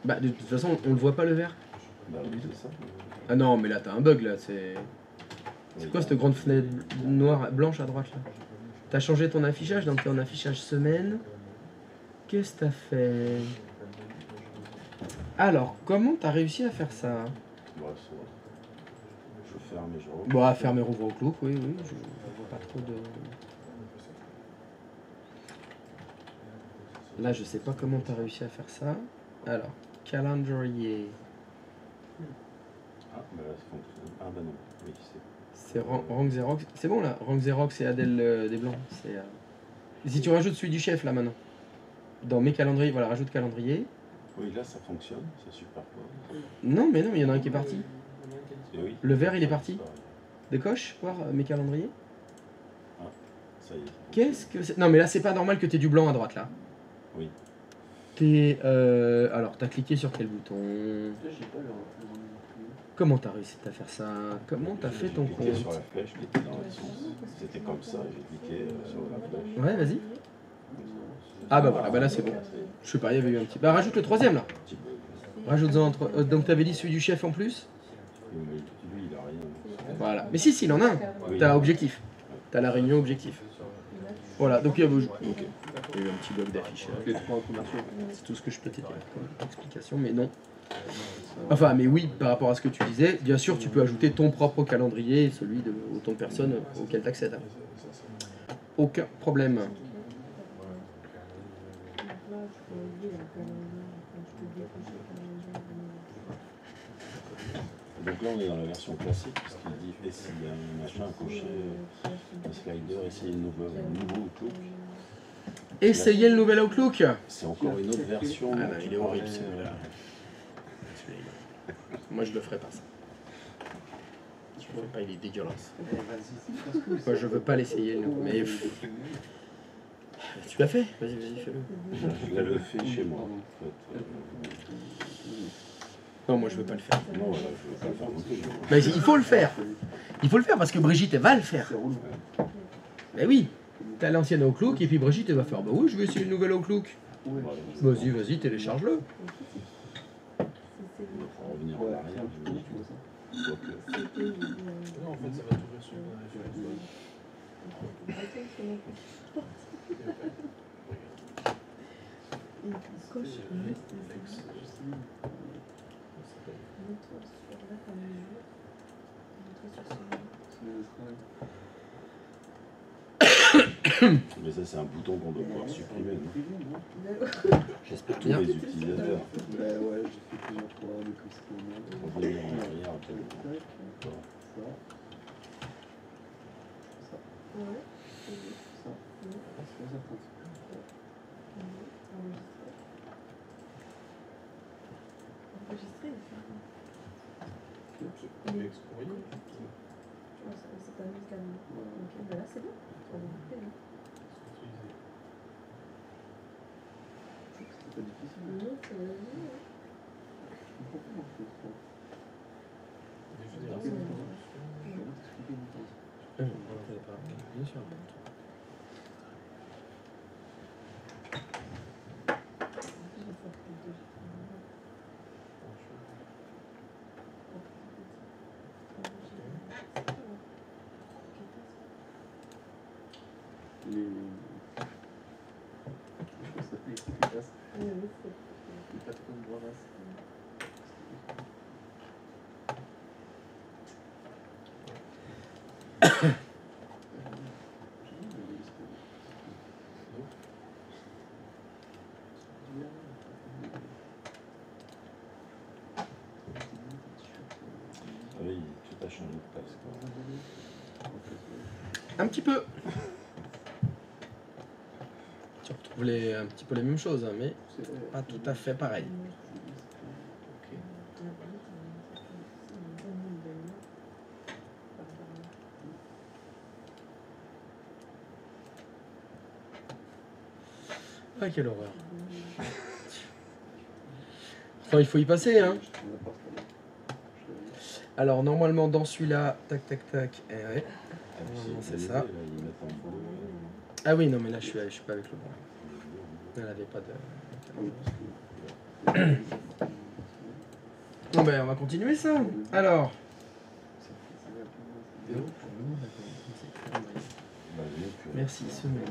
Bah de toute façon on le voit pas le vert. Bah oui, c'est ça. Ah non mais là t'as un bug là, c'est quoi cette grande fenêtre noire, blanche à droite là? T'as changé ton affichage, donc t'es en affichage semaine. Qu'est-ce que t'as fait? Alors, comment t'as réussi à faire ça? Ouais, c'est vrai. Je ferme et je rouvre. Bon, à fermer rouvre au clouk, oui, je vois pas trop de... Là, je sais pas comment t'as réussi à faire ça. Alors, calendrier... Ah, bah là, ça fonctionne. Ah bah non, oui, C'est Rank Xerox. C'est bon là, Rank Xerox et Adèle des Blancs. Si tu rajoutes celui du chef là maintenant. Dans mes calendriers, voilà, rajoute calendrier. Oui, là, ça fonctionne, ça superpose. Non, mais il y en a un qui est parti. Et oui. Le vert, il est parti. Ça, Décoche, voir mes calendriers. Ça y est. Qu'est-ce que c'est? Non, mais là, c'est pas normal que tu aies du blanc à droite, là. Oui. Alors, t'as cliqué sur quel bouton? J'ai pas Comment t'as réussi à faire ça? Comment t'as fait ton J'ai cliqué sur compte? la flèche qui était dans le sens. C'était comme ça, j'ai cliqué sur la flèche. Ouais, vas-y. Ah bah voilà, bah là c'est bon. Je sais pas, il y avait eu un petit... Bah rajoute le troisième, là. Rajoute-en entre... donc t'avais dit celui du chef en plus? Lui, il a rien. Voilà. Mais si, il en a un. T'as objectif. T'as la réunion objectif. Voilà, donc il y a eu un petit bug d'affichage. Les 3 commerciaux. C'est tout ce que je peux te dire comme explication, mais non. Enfin, mais oui, par rapport à ce que tu disais, bien sûr, tu peux ajouter ton propre calendrier et celui de autant de personnes auxquelles tu accèdes. Aucun problème. Donc là, on est dans la version classique, parce qu'il dit et s'il y a un machin à cocher, un slider, essayer le nouveau Outlook. Essayez le nouvel Outlook. C'est encore une autre version. Ah non, donc il tu est horrible parlais, celui-là. Moi je le ferai pas ça. Je le fais pas, il est dégueulasse. Moi je veux pas l'essayer le nouveau. Mais tu l'as fait? Vas-y, fais-le. Je l'avais fait chez moi. En fait. Non, moi je veux pas le faire. Non, voilà, je ne veux pas le faire non plus. Mais il faut le faire. Il faut le faire parce que Brigitte elle va le faire. Mais oui. T'as l'ancienne Outlook et puis Brigitte elle va faire. Bah oui, je vais essayer le nouvel Outlook. Vas-y, télécharge-le. Pour revenir en arrière, je me dis que. Non, en fait, ça va t'ouvrir sur une Mais ça, c'est un bouton qu'on doit pouvoir supprimer, non? J'espère Tous bien. les utilisateurs. Ouais, j'ai fait plusieurs fois des customers. Revenir en arrière après. D'accord. Enregistrer. C'est pas mis comme. Ok, bah là c'est bon. On va écouter, là. C'est pas difficile. Non, c'est vas-y. Bien sûr. Je pense que ça fait efficace. Les patrons de Bravas. Ah oui, tout a changé de place. Un petit peu. Tu retrouves un petit peu les mêmes choses, hein, mais pas tout à fait pareil. Ah, quelle horreur. Enfin, il faut y passer, hein. Alors, normalement, dans celui-là, tac, tac, tac, ouais. Normalement, c'est ça. Ah oui, non, mais là, je suis pas avec le bon. Elle n'avait pas de... Bon, ben, on va continuer ça. Alors... Merci, semaine.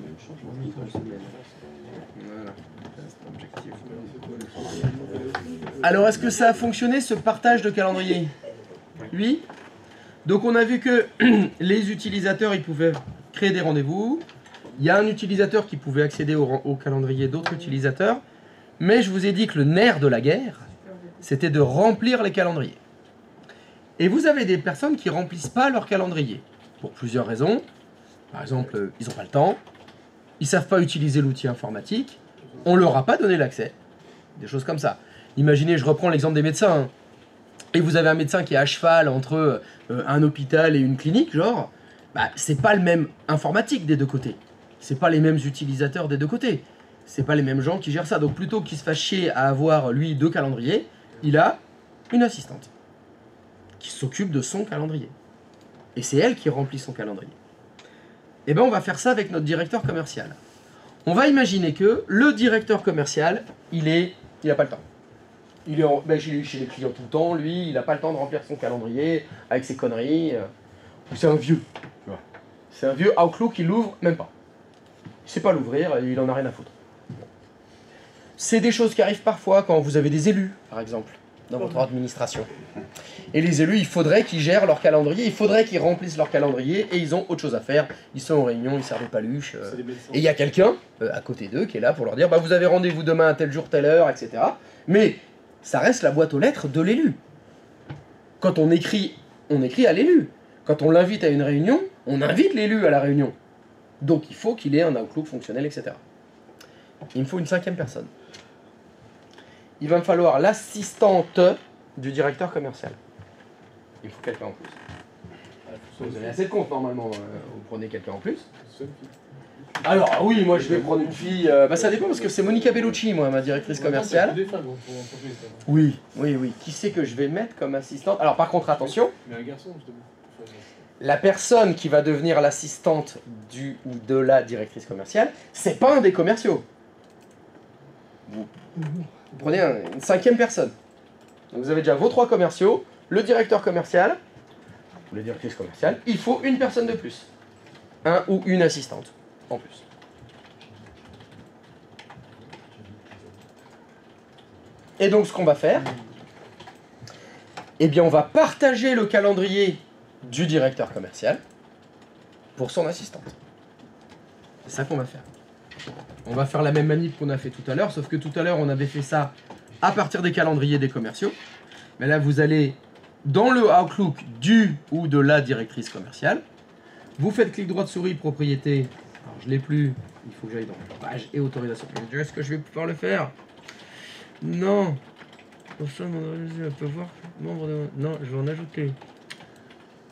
Voilà. Objectif. Alors, est-ce que ça a fonctionné, ce partage de calendrier? Oui. Donc, on a vu que les utilisateurs, ils pouvaient créer des rendez-vous. Il y a un utilisateur qui pouvait accéder au calendrier d'autres utilisateurs. Mais je vous ai dit que le nerf de la guerre, c'était de remplir les calendriers. Et vous avez des personnes qui ne remplissent pas leur calendrier. Pour plusieurs raisons. Par exemple, ils n'ont pas le temps. Ils ne savent pas utiliser l'outil informatique. On ne leur a pas donné l'accès. Des choses comme ça. Imaginez, je reprends l'exemple des médecins. Hein. Et vous avez un médecin qui est à cheval entre un hôpital et une clinique, genre, bah, c'est pas le même informatique des deux côtés. C'est pas les mêmes utilisateurs des deux côtés. C'est pas les mêmes gens qui gèrent ça. Donc plutôt qu'il se fasse chier à avoir, lui, 2 calendriers, il a une assistante qui s'occupe de son calendrier. Et c'est elle qui remplit son calendrier. Et bien on va faire ça avec notre directeur commercial. On va imaginer que le directeur commercial, il a pas le temps. Il est chez les clients tout le temps, lui, il n'a pas le temps de remplir son calendrier avec ses conneries. C'est un vieux. tu vois. C'est un vieux Outlook, il l'ouvre même pas. Il sait pas l'ouvrir, il en a rien à foutre. C'est des choses qui arrivent parfois quand vous avez des élus, par exemple, dans votre administration. Et les élus, il faudrait qu'ils gèrent leur calendrier, il faudrait qu'ils remplissent leur calendrier, et ils ont autre chose à faire. Ils sont en réunion, ils servent des paluches. Et il y a quelqu'un à côté d'eux qui est là pour leur dire bah, vous avez rendez-vous demain à tel jour, telle heure, etc. Mais ça reste la boîte aux lettres de l'élu. Quand on écrit à l'élu. Quand on l'invite à une réunion, on invite l'élu à la réunion. Donc il faut qu'il ait un Outlook fonctionnel, etc. Il me faut une 5e personne. Il va me falloir l'assistante du directeur commercial. Il faut quelqu'un en plus. Vous avez assez de compte normalement, vous prenez quelqu'un en plus. Alors oui, moi je vais prendre une fille, ça dépend parce que c'est Monica Bellucci, moi, ma directrice commerciale. Oui. Qui c'est que je vais mettre comme assistante? Alors par contre, attention. Mais un garçon, justement. La personne qui va devenir l'assistante du ou de la directrice commerciale, c'est pas un des commerciaux. Vous prenez une 5e personne. Donc vous avez déjà vos 3 commerciaux, le directeur commercial, ou la directrice commerciale, il faut une personne de plus. Un ou une assistante, en plus. Et donc ce qu'on va faire, eh bien on va partager le calendrier du directeur commercial pour son assistante. C'est ça qu'on va faire. On va faire la même manip qu'on a fait tout à l'heure, sauf que tout à l'heure on avait fait ça à partir des calendriers des commerciaux. Mais là vous allez dans le Outlook du ou de la directrice commerciale. Vous faites clic droit de souris, propriété. Alors je l'ai plus, il faut que j'aille dans page et autorisation. Est-ce que je vais pouvoir le faire? Non. Pour ça, on peut voir membre de... Non, je vais en ajouter.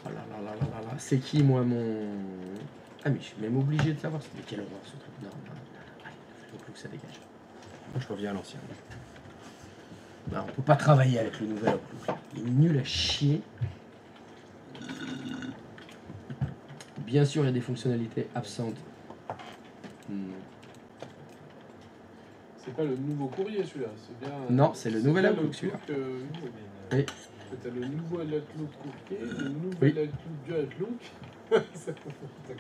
Oh là là là là là là. C'est qui, moi, mon... Ah, mais je suis même obligé de savoir. Mais quelle horreur, ce truc. Non, non. Allez, il faut que ça dégage. Moi, je reviens à l'ancien. Non, on peut pas travailler avec le nouvel Outlook. Il est nul à chier. Bien sûr, il y a des fonctionnalités absentes. C'est pas le nouveau courrier celui-là, c'est bien. Non, c'est le nouvel Outlook celui-là. Oui. T'as le nouveau Outlook courrier, le nouvel Oui. Outlook du Outlook. C'est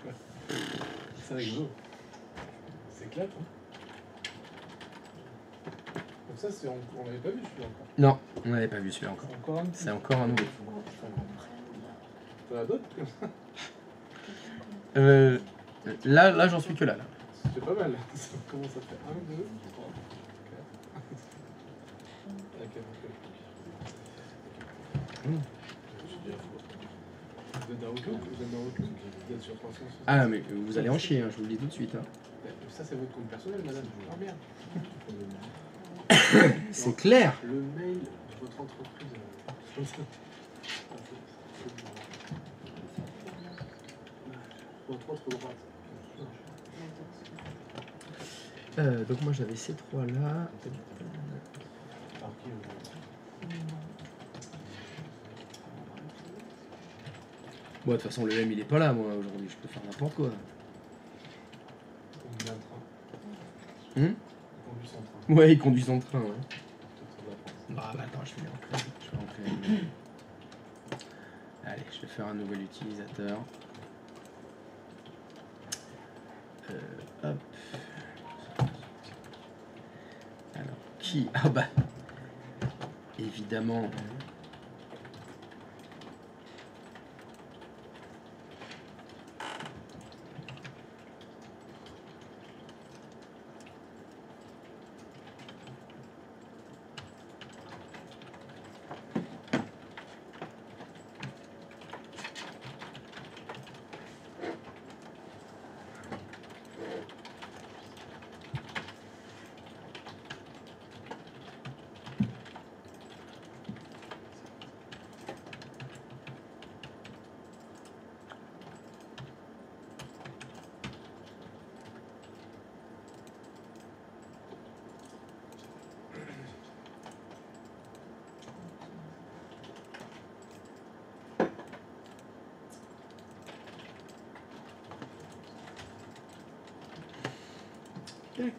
quoi? C'est rigolo. C'est clair, hein. Donc ça, on l'avait pas vu celui-là encore. Non, on n'avait pas vu celui-là encore. C'est encore un nouveau. T'en as d'autres comme ça? Là, j'en suis que là. C'est pas mal. Comment ça fait 1, 2, 3, 4. Vous êtes dans Outlook? Vous êtes sur 360. Ah, mais vous allez en chier, hein, je vous le dis tout de suite. Hein. Ça, c'est votre compte personnel, madame. Ah merde. C'est clair. Le mail de votre entreprise. Votre autre droite. Donc moi j'avais ces 3 là. Bon, de toute façon, le M il est pas là, moi aujourd'hui, je peux faire n'importe quoi. On vient un train. Hum? On conduit son train. Ouais, il conduit son train, ouais. Ah bah attends, je vais l'enclencher. Allez, je vais faire un nouvel utilisateur. Hop. Alors, qui? Ah bah, évidemment. Tac.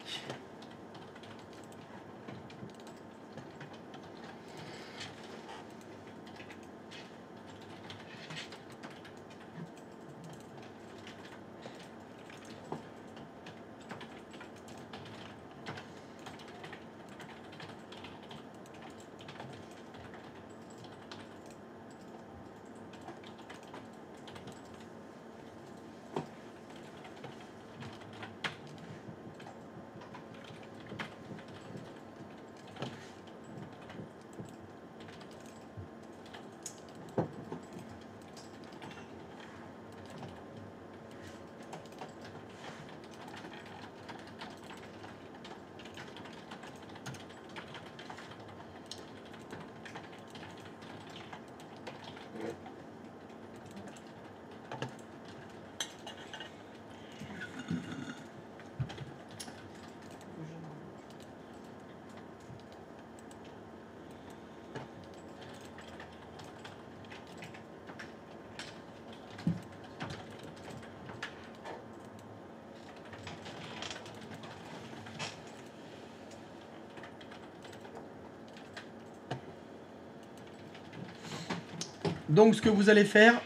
Donc ce que vous allez faire,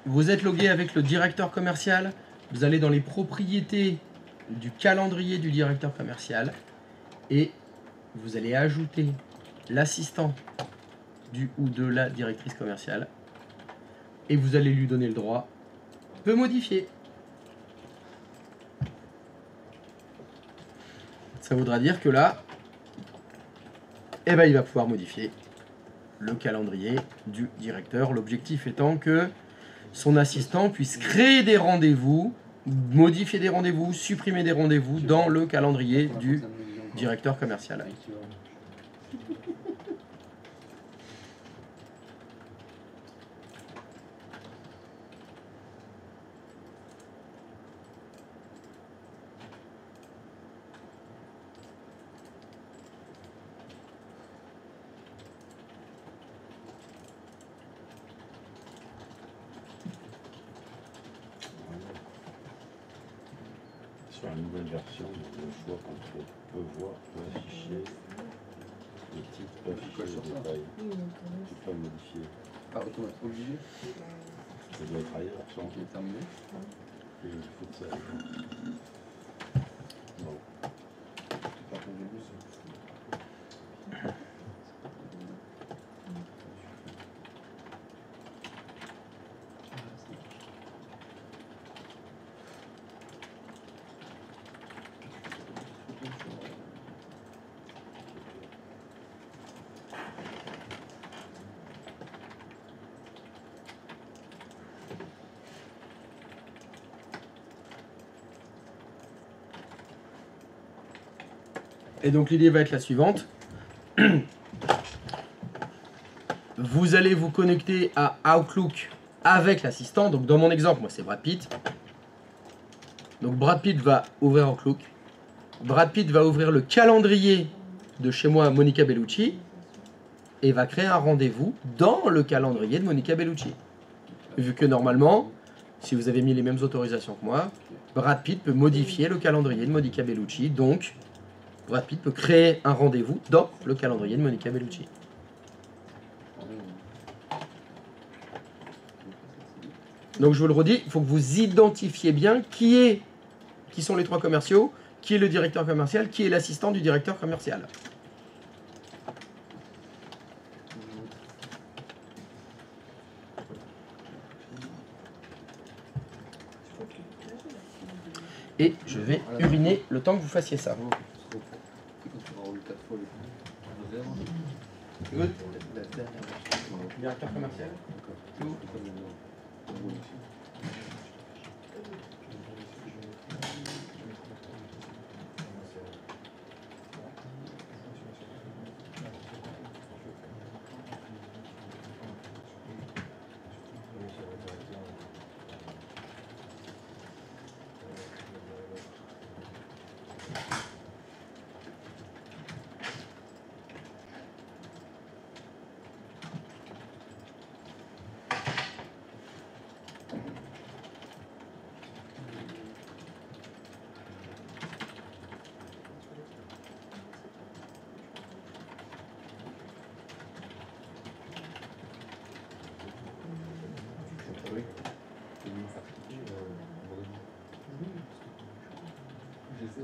vous êtes logué avec le directeur commercial, vous allez dans les propriétés du calendrier du directeur commercial et vous allez ajouter l'assistant du ou de la directrice commerciale et vous allez lui donner le droit de modifier. Ça voudra dire que là, eh ben, il va pouvoir modifier le calendrier du directeur. L'objectif étant que son assistant puisse créer des rendez-vous, modifier des rendez-vous, supprimer des rendez-vous dans le calendrier du directeur commercial. Sur la nouvelle version, le choix contre peut voir, peut afficher, le titre peut afficher les détails. Tu peux pas modifier. Ah, automatiquement obligé. Ça doit être ailleurs, sans Il est terminé. il faut que ça. Bon. Par contre, j'ai vu, Et donc l'idée va être la suivante. Vous allez vous connecter à Outlook avec l'assistant. Donc dans mon exemple, moi c'est Brad Pitt. Donc Brad Pitt va ouvrir Outlook. Brad Pitt va ouvrir le calendrier de chez moi, Monica Bellucci, et va créer un rendez-vous dans le calendrier de Monica Bellucci. Vu que normalement, si vous avez mis les mêmes autorisations que moi, Brad Pitt peut modifier le calendrier de Monica Bellucci. Donc Brad Pitt peut créer un rendez-vous dans le calendrier de Monica Bellucci. Donc je vous le redis, il faut que vous identifiez bien qui sont les trois commerciaux, qui est le directeur commercial, qui est l'assistant du directeur commercial. Et je vais uriner le temps que vous fassiez ça. Good. Directeur commercial. Tout.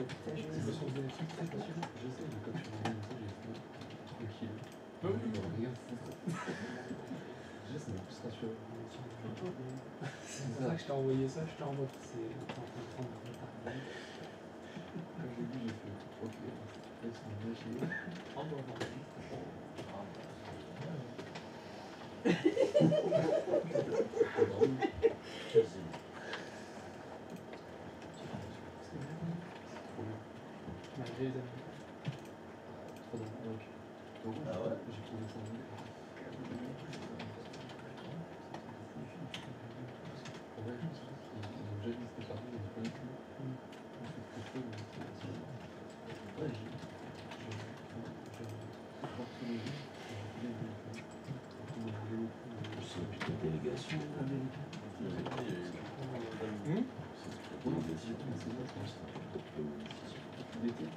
Putain, je C'est vais pas sur le bénéfice, c'est pas sûr. Je sais, mais quand tu m'as envoyé un message, j'ai fait tranquille. Regarde, je sais, mais plus rassuré. C'est pour ça que je t'ai envoyé ça, je t'envoie. C'est en train de prendre un retard. Quand j'ai vu, j'ai fait ok. Là, c'est bien chier. Envoie voir. Malgré les amis. Trop d'infos. Donc, Ah ouais? j'ai trouvé ça nul. En vrai, ils ont déjà dit que c'était parti, mais pas du tout. On fait quelque chose, mais c'est. Ouais, j'ai tous les jours. C'est une délégation. L'été. Ouais,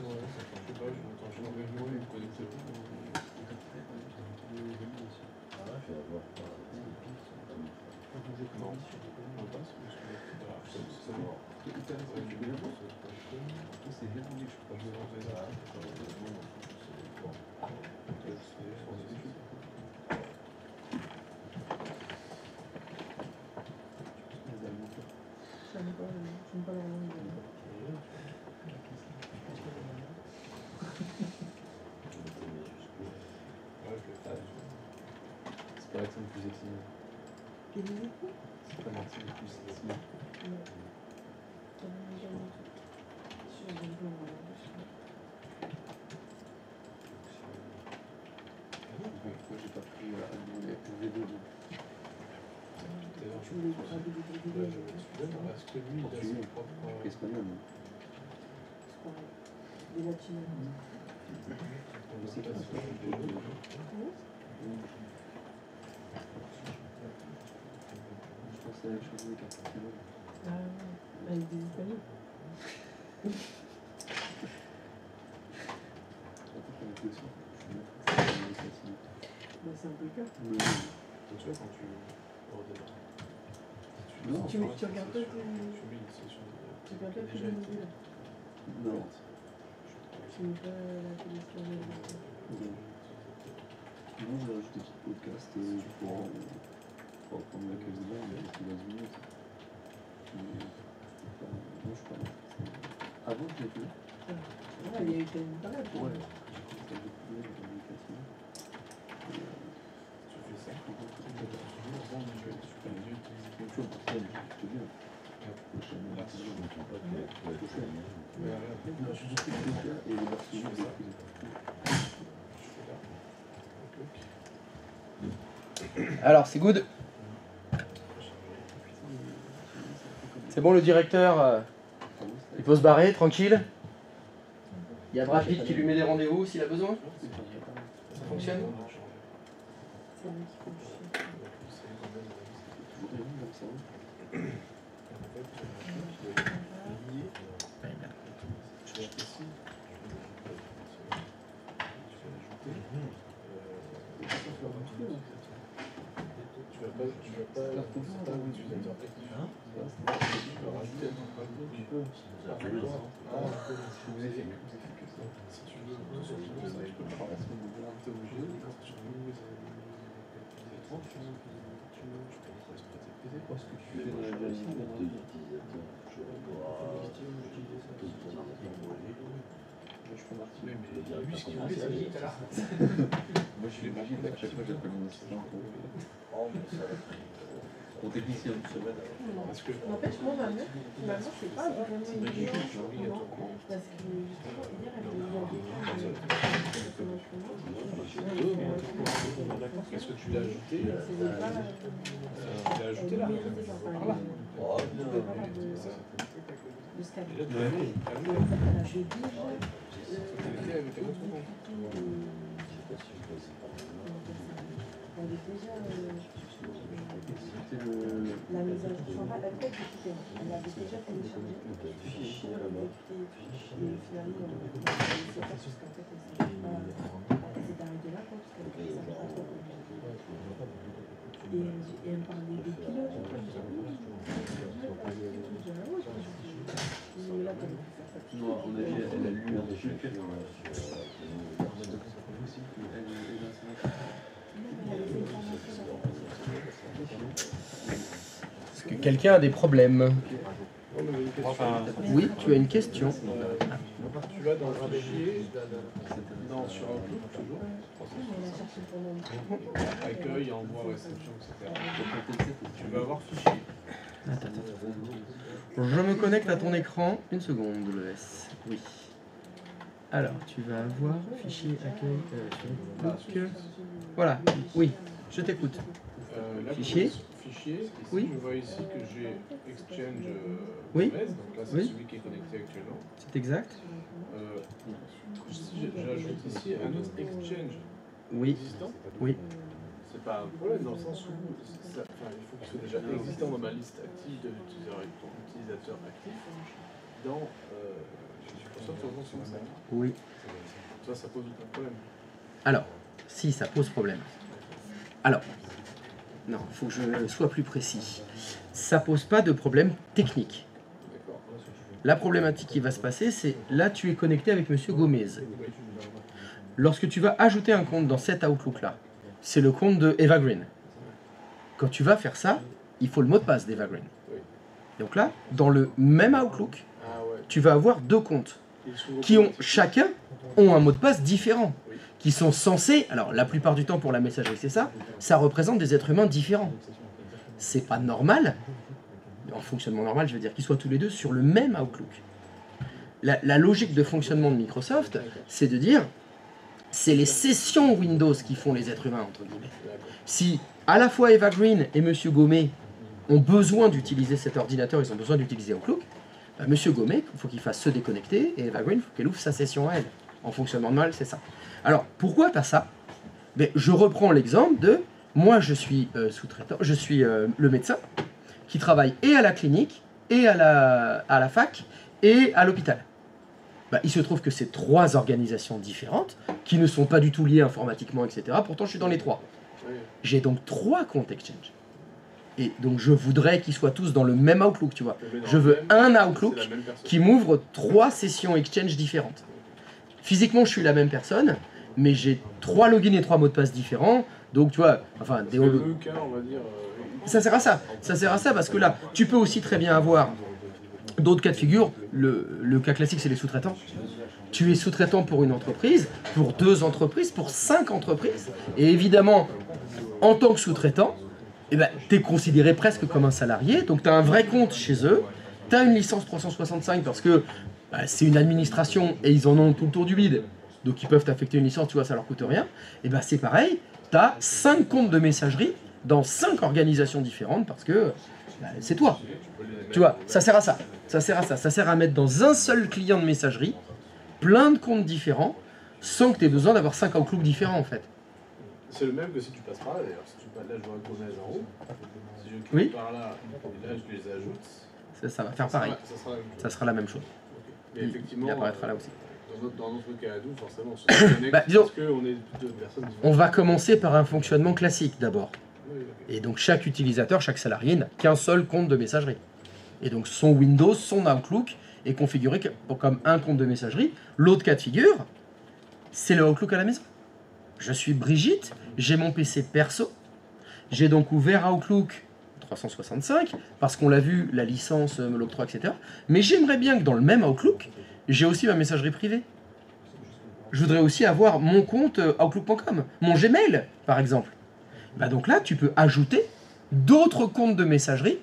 je sais pas, je m'en vais loin, vous connaissez pas. Fait avoir par Non, on passe, parce que là, c'est mort. C'est verrouillé, je crois. j'aime pas la langue. C'est pas l'accent le plus sexy. Et les écoutes? C'est pas l'accent le plus sexy. Non. Je vais voir. Pourquoi j'ai pas pris un V2 Tu voulais pas des Parce que lui, il a son propre. espagnol. C'est pareil. Des latinos. C'est pas je pensais à la chose avec un portugais. Ah ouais, avec des espagnols. C'est un peu le cas. Tu vois, quand tu redémarres. Non, Tu regardes pas tes... Tu mets une session Tu regardes pas tes déjà été. vidéos là. non. Tu mets pas la télé sur le... Non, je rajoute des petits podcasts pour apprendre la vocabulaire, mais c'est 15 minutes. Non, je crois pas. Avant, je l'ai fait. Ouais, il y a eu quand même pas mal. Ouais. J'ai découvert dans l'éducation. Tu fais ça. Quelque chose pour ça, je te dis. Je comprends pas que je suis juste le cas et les marques Alors, c'est good. C'est bon, le directeur, il peut se barrer, tranquille. Il y a Brad Pitt qui lui met des rendez-vous s'il a besoin. Ça fonctionne. C'est là qu'il faut chier. Tu vas pas utilisateur actif. Tu vas rajouter un truc. Tu peux. Si tu veux, sur le site, tu peux le faire. T'es obligé. Parce que tu fais dans la vérité je peux marquer. Mais lui, ce qu'il voulait, c'est tout à l'heure. Moi, je l'imagine, à chaque fois, j'appelle mon assistant. Mon technicien une semaine. Parce que. N'empêche, moi, ma mère, c'est pas vraiment une violence en ce moment. Parce que justement, hier, elle me dit Est-ce que tu l'as ajouté? Tu l'as ajouté là? Voilà. de Skype. Et là, tu l'as mis. J'ai déjà Avec un autre compte. elle est déjà la mise à jour. Elle avait déjà téléchargé le fichier et finalement c'est pas parce qu'en fait elle s'est arrêtée là parce qu'elle était pas trop et elle me parlait de pilote. Je dis là Quelqu'un a des problèmes? Non, mais j'ai une question. Enfin, Oui, tu as une question. Tu vas dans un fichier, sur Outlook toujours, accueil, envoi, réception, etc. Tu vas avoir fichier. Je me connecte à ton écran. Une seconde, le S. Oui. Alors, tu vas avoir fichier accueil sur Outlook. Voilà, oui, je t'écoute. Là, Fichier. Fichier. Ici, Oui. je vois ici que j'ai Exchange Oui. MS, donc là c'est Oui. celui qui est connecté actuellement. C'est exact. Si j'ajoute ici un autre Exchange Oui. existant, Oui. c'est pas un problème dans le sens où il faut qu'il soit déjà existant dans ma liste active de l'utilisateur actif dans Microsoft 365. Oui. Ça pose aucun problème. Alors, si, ça pose problème. Alors, non, il faut que je sois plus précis. Ça pose pas de problème technique. D'accord. La problématique qui va se passer, c'est là, tu es connecté avec Monsieur Gomez. Lorsque tu vas ajouter un compte dans cet Outlook-là, c'est le compte de Eva Green. Quand tu vas faire ça, il faut le mot de passe d'Eva Green. Donc là, dans le même Outlook, tu vas avoir deux comptes qui ont chacun ont un mot de passe différent, qui sont censés, alors la plupart du temps pour la messagerie c'est ça représente des êtres humains différents. C'est pas normal, en fonctionnement normal je veux dire, qu'ils soient tous les deux sur le même Outlook. La logique de fonctionnement de Microsoft, c'est de dire, c'est les sessions Windows qui font les êtres humains, entre guillemets. Si à la fois Eva Green et Monsieur Gomez ont besoin d'utiliser cet ordinateur, ils ont besoin d'utiliser Outlook, bah, Monsieur Gomez, il faut qu'il fasse se déconnecter, et Eva Green, il faut qu'elle ouvre sa session à elle. En fonctionnement normal, c'est ça. Alors, pourquoi pas ça? Ben, je reprends l'exemple de, moi je suis sous-traitant, je suis le médecin qui travaille et à la clinique, et à la fac, et à l'hôpital. Ben, il se trouve que c'est trois organisations différentes, qui ne sont pas du tout liées informatiquement, etc. Pourtant, je suis dans les trois. J'ai donc trois comptes Exchange. Et donc, je voudrais qu'ils soient tous dans le même Outlook, tu vois. Je veux un Outlook qui m'ouvre trois sessions Exchange différentes. Physiquement, je suis la même personne, mais j'ai trois logins et trois mots de passe différents. Donc, tu vois, enfin, des on va dire. Ça sert à ça. Ça sert à ça parce que là, tu peux aussi très bien avoir d'autres cas de figure. Le cas classique, c'est les sous-traitants. Tu es sous-traitant pour une entreprise, pour deux entreprises, pour 5 entreprises. Et évidemment, en tant que sous-traitant, eh ben, tu es considéré presque comme un salarié. Donc, tu as un vrai compte chez eux. Tu as une licence 365 parce que bah, c'est une administration et ils en ont tout le tour du bide. Donc, ils peuvent t'affecter une licence, tu vois, ça leur coûte rien. Et ben, c'est pareil. Tu as 5 comptes de messagerie dans 5 organisations différentes parce que bah, c'est toi. Tu vois, ça sert à ça. Ça sert à ça. Ça sert à mettre dans un seul client de messagerie plein de comptes différents sans que tu aies besoin d'avoir 5 Outlook différents en fait. C'est le même que si tu passes par là d'ailleurs. Si tu passes là, je vois un Gomez en haut. Si je clique Oui. par là, et là je les ajoute. Ça va faire pareil. Ça sera la même chose. Mais effectivement, il apparaîtra là aussi. Dans notre cas à nous, forcément, on se connecte Bah, disons, parce qu'on est deux personnes différentes. On va commencer par un fonctionnement classique d'abord. Et donc chaque utilisateur, chaque salarié n'a qu'un seul compte de messagerie. Et donc son Windows, son Outlook est configuré comme un compte de messagerie. L'autre cas de figure, c'est le Outlook à la maison. Je suis Brigitte, j'ai mon PC perso, j'ai donc ouvert Outlook 365, parce qu'on l'a vu, la licence me l'octroie, etc. Mais j'aimerais bien que dans le même Outlook, j'ai aussi ma messagerie privée. Je voudrais aussi avoir mon compte Outlook.com, mon Gmail, par exemple. Bah donc là, tu peux ajouter d'autres comptes de messagerie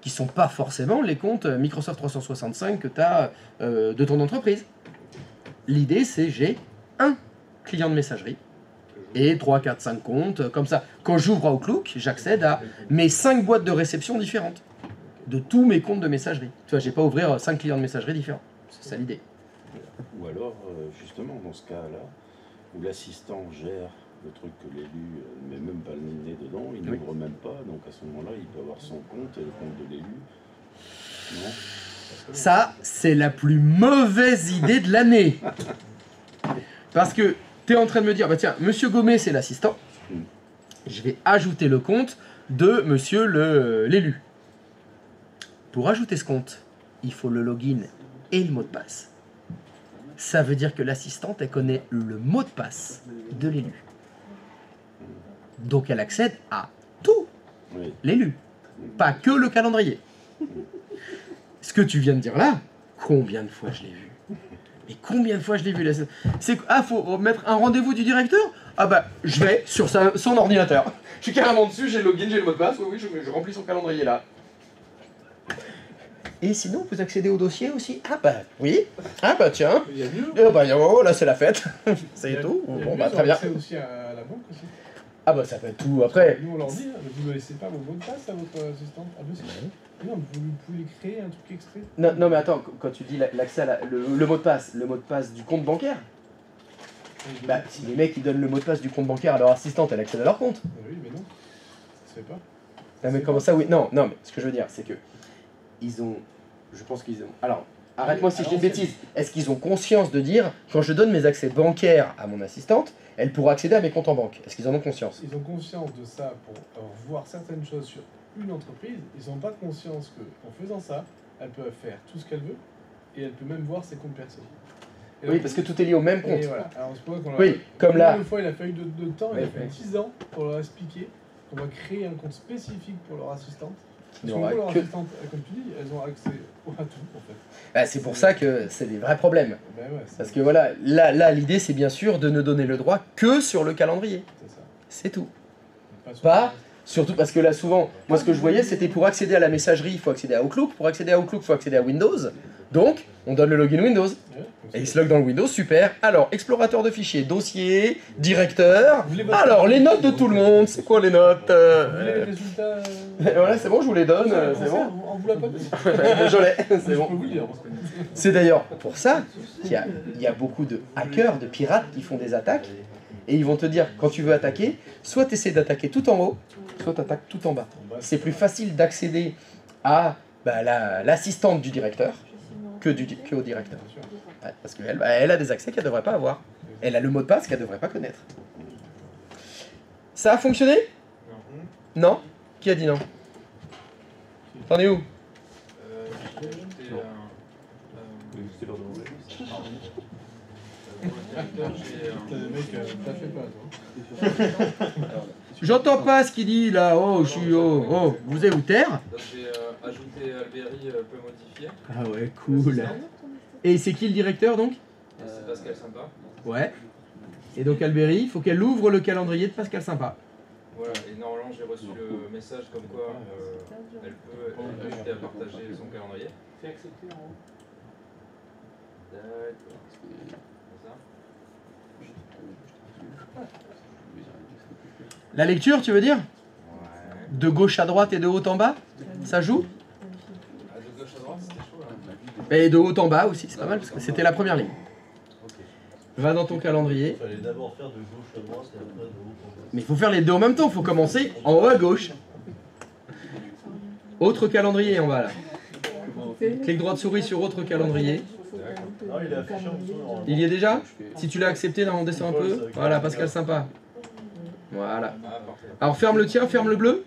qui ne sont pas forcément les comptes Microsoft 365 que tu as de ton entreprise. L'idée, c'est j'ai un client de messagerie et 3, 4, 5 comptes, comme ça. Quand j'ouvre Outlook, j'accède à mes 5 boîtes de réception différentes de tous mes comptes de messagerie. Tu vois, j'ai pas à ouvrir 5 clients de messagerie différents. C'est ça l'idée. Ou alors, justement, dans ce cas-là, où l'assistant gère le truc que l'élu ne met même pas le nez dedans, il n'ouvre même pas, donc à ce moment-là, il peut avoir son compte et le compte de l'élu. Non? Ça, c'est la plus mauvaise idée de l'année. Parce que tu es en train de me dire, bah tiens, Monsieur Gomez, c'est l'assistant. Je vais ajouter le compte de Monsieur l'élu. Pour ajouter ce compte, il faut le login et le mot de passe. Ça veut dire que l'assistante, elle connaît le mot de passe de l'élu. Donc elle accède à tout l'élu. Pas que le calendrier. Ce que tu viens de dire là, combien de fois je l'ai vu? Mais combien de fois je l'ai vu là? Faut mettre un rendez-vous du directeur? Ah bah, je vais sur son ordinateur. Je suis carrément dessus, j'ai le login, j'ai le mot de passe, oui, je remplis son calendrier là. Et sinon, vous accédez au dossier aussi? Ah bah, oui. Ah bah tiens. Il y a mieux. Oh, là c'est la fête. C'est tout. Bon bah, très bien. C'est aussi à la banque aussi. Ah bah, ça peut être tout après. Nous on leur dit, vous ne laissez pas vos mots de passe à votre assistante. Ah bah si. Non, vous pouvez créer un truc exprès. Non mais attends, quand tu dis l'accès à le mot de passe du compte bancaire, bah si les mecs ils donnent le mot de passe du compte bancaire à leur assistante, elle accède à leur compte. Oui, mais non, ça se fait pas. Non mais comment ça, oui. Non, mais ce que je veux dire, c'est que ils ont, je pense qu'ils ont. Alors, arrête-moi si je dis une bêtise. Est-ce qu'ils ont conscience de dire, quand je donne mes accès bancaires à mon assistante, elle pourra accéder à mes comptes en banque? Est-ce qu'ils en ont conscience? Ils ont conscience de ça pour voir certaines choses sur une entreprise. Ils n'ont pas conscience qu'en faisant ça, elle peut faire tout ce qu'elle veut et elle peut même voir ses comptes perso. Et Oui, parce que tout est lié au même compte. Et voilà. Alors, c'est pour ça qu'on Oui, comme là. Une fois, il a fallu de temps, il a Oui, fallu 10 ans pour leur expliquer qu'on va créer un compte spécifique pour leur assistante. Parce n'aura qu'en gros, leur que- assistante, comme tu dis, elles ont accès à tout en fait. Bah, c'est pour ça que c'est des vrais problèmes. Ben ouais, c'est Parce que voilà, là l'idée c'est bien sûr de ne donner le droit que sur le calendrier. ça. C'est tout. Sur- Pas, surtout parce que là souvent, moi ce que je voyais c'était pour accéder à la messagerie, il faut accéder à Outlook. Pour accéder à Outlook, il faut accéder à Windows. Donc, on donne le login Windows. Ouais, comme ça. Et il se log dans le Windows, super. Alors, explorateur de fichiers, dossier, directeur. Vous voulez votre- Alors, les notes de tout le monde, c'est quoi les notes Vous voulez les résultats Voilà, c'est bon, je vous les donne, c'est bon. On vous l'a pas dit. Je l'ai, c'est Je bon. peux vous le dire. C'est d'ailleurs pour ça qu'il y a beaucoup de hackers, de pirates qui font des attaques. Et ils vont te dire, quand tu veux attaquer, soit tu essaies d'attaquer tout en haut, soit tu attaques tout en bas. C'est plus facile d'accéder à l'assistante du directeur que au directeur. Ouais, parce qu'elle elle a des accès qu'elle ne devrait pas avoir. Elle a le mot de passe qu'elle ne devrait pas connaître. Ça a fonctionné? Non. Qui a dit non? T'en es où? J'ai ajouté T'as des mecs, t'as fait pas toi. J'entends pas ce qu'il dit là. Oh, vous allez vous taire? Donc j'ai ajouté Alberi peu modifié. Ah ouais, cool. Et c'est qui le directeur donc? Et c'est Pascal Sympa. Ouais. Et donc Alberi, il faut qu'elle ouvre le calendrier de Pascal Sympa. Voilà, et normalement j'ai reçu le message comme quoi elle peut ajouter à partager son calendrier. Fais accepter en haut. D'accord. C'est ça. La lecture, tu veux dire? Ouais. De gauche à droite et de haut en bas? Ça joue? Ah, de gauche à droite, c'était chaud là. Et de haut en bas aussi, c'est pas mal parce que c'était la première ligne. Va dans ton calendrier. Il fallait d'abord faire de gauche à droite et après de haut en bas. Mais il faut faire les deux en même temps, il faut commencer en haut à gauche. Autre calendrier en bas là. Clic droit de souris sur autre calendrier. Non, il est affiché en dessous. normalement. Il y est déjà? Si tu l'as accepté, là on descend un peu. Voilà, Pascal Sympa. Voilà. Ah, parfait. Alors ferme le tien, ferme le bleu.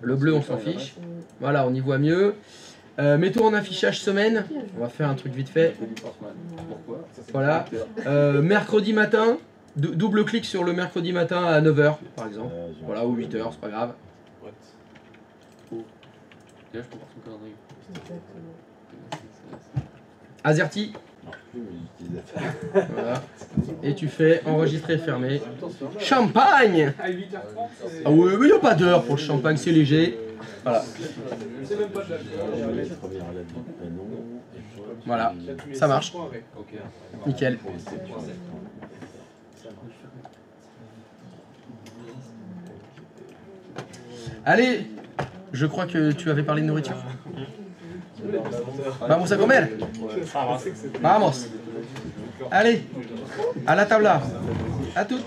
Le bleu on s'en fiche. Voilà, on y voit mieux. Mets-toi en affichage semaine. On va faire un truc vite fait. Pourquoi? Voilà. Mercredi matin. Double clic sur le mercredi matin à 9h par exemple. Voilà, ou 8h, c'est pas grave. Là, je peux voir son calendrier. Azerty. Voilà. Et tu fais enregistrer, fermer. Champagne. À 8h30, c'est... Ah oui, mais il n'y a pas d'heure pour le champagne, c'est léger. Voilà. C'est même pas de la Voilà, ça marche. Ok. Nickel. Allez, je crois que tu avais parlé de nourriture. Vamos a comer. Vamos. Allez, à la table là. À toutes.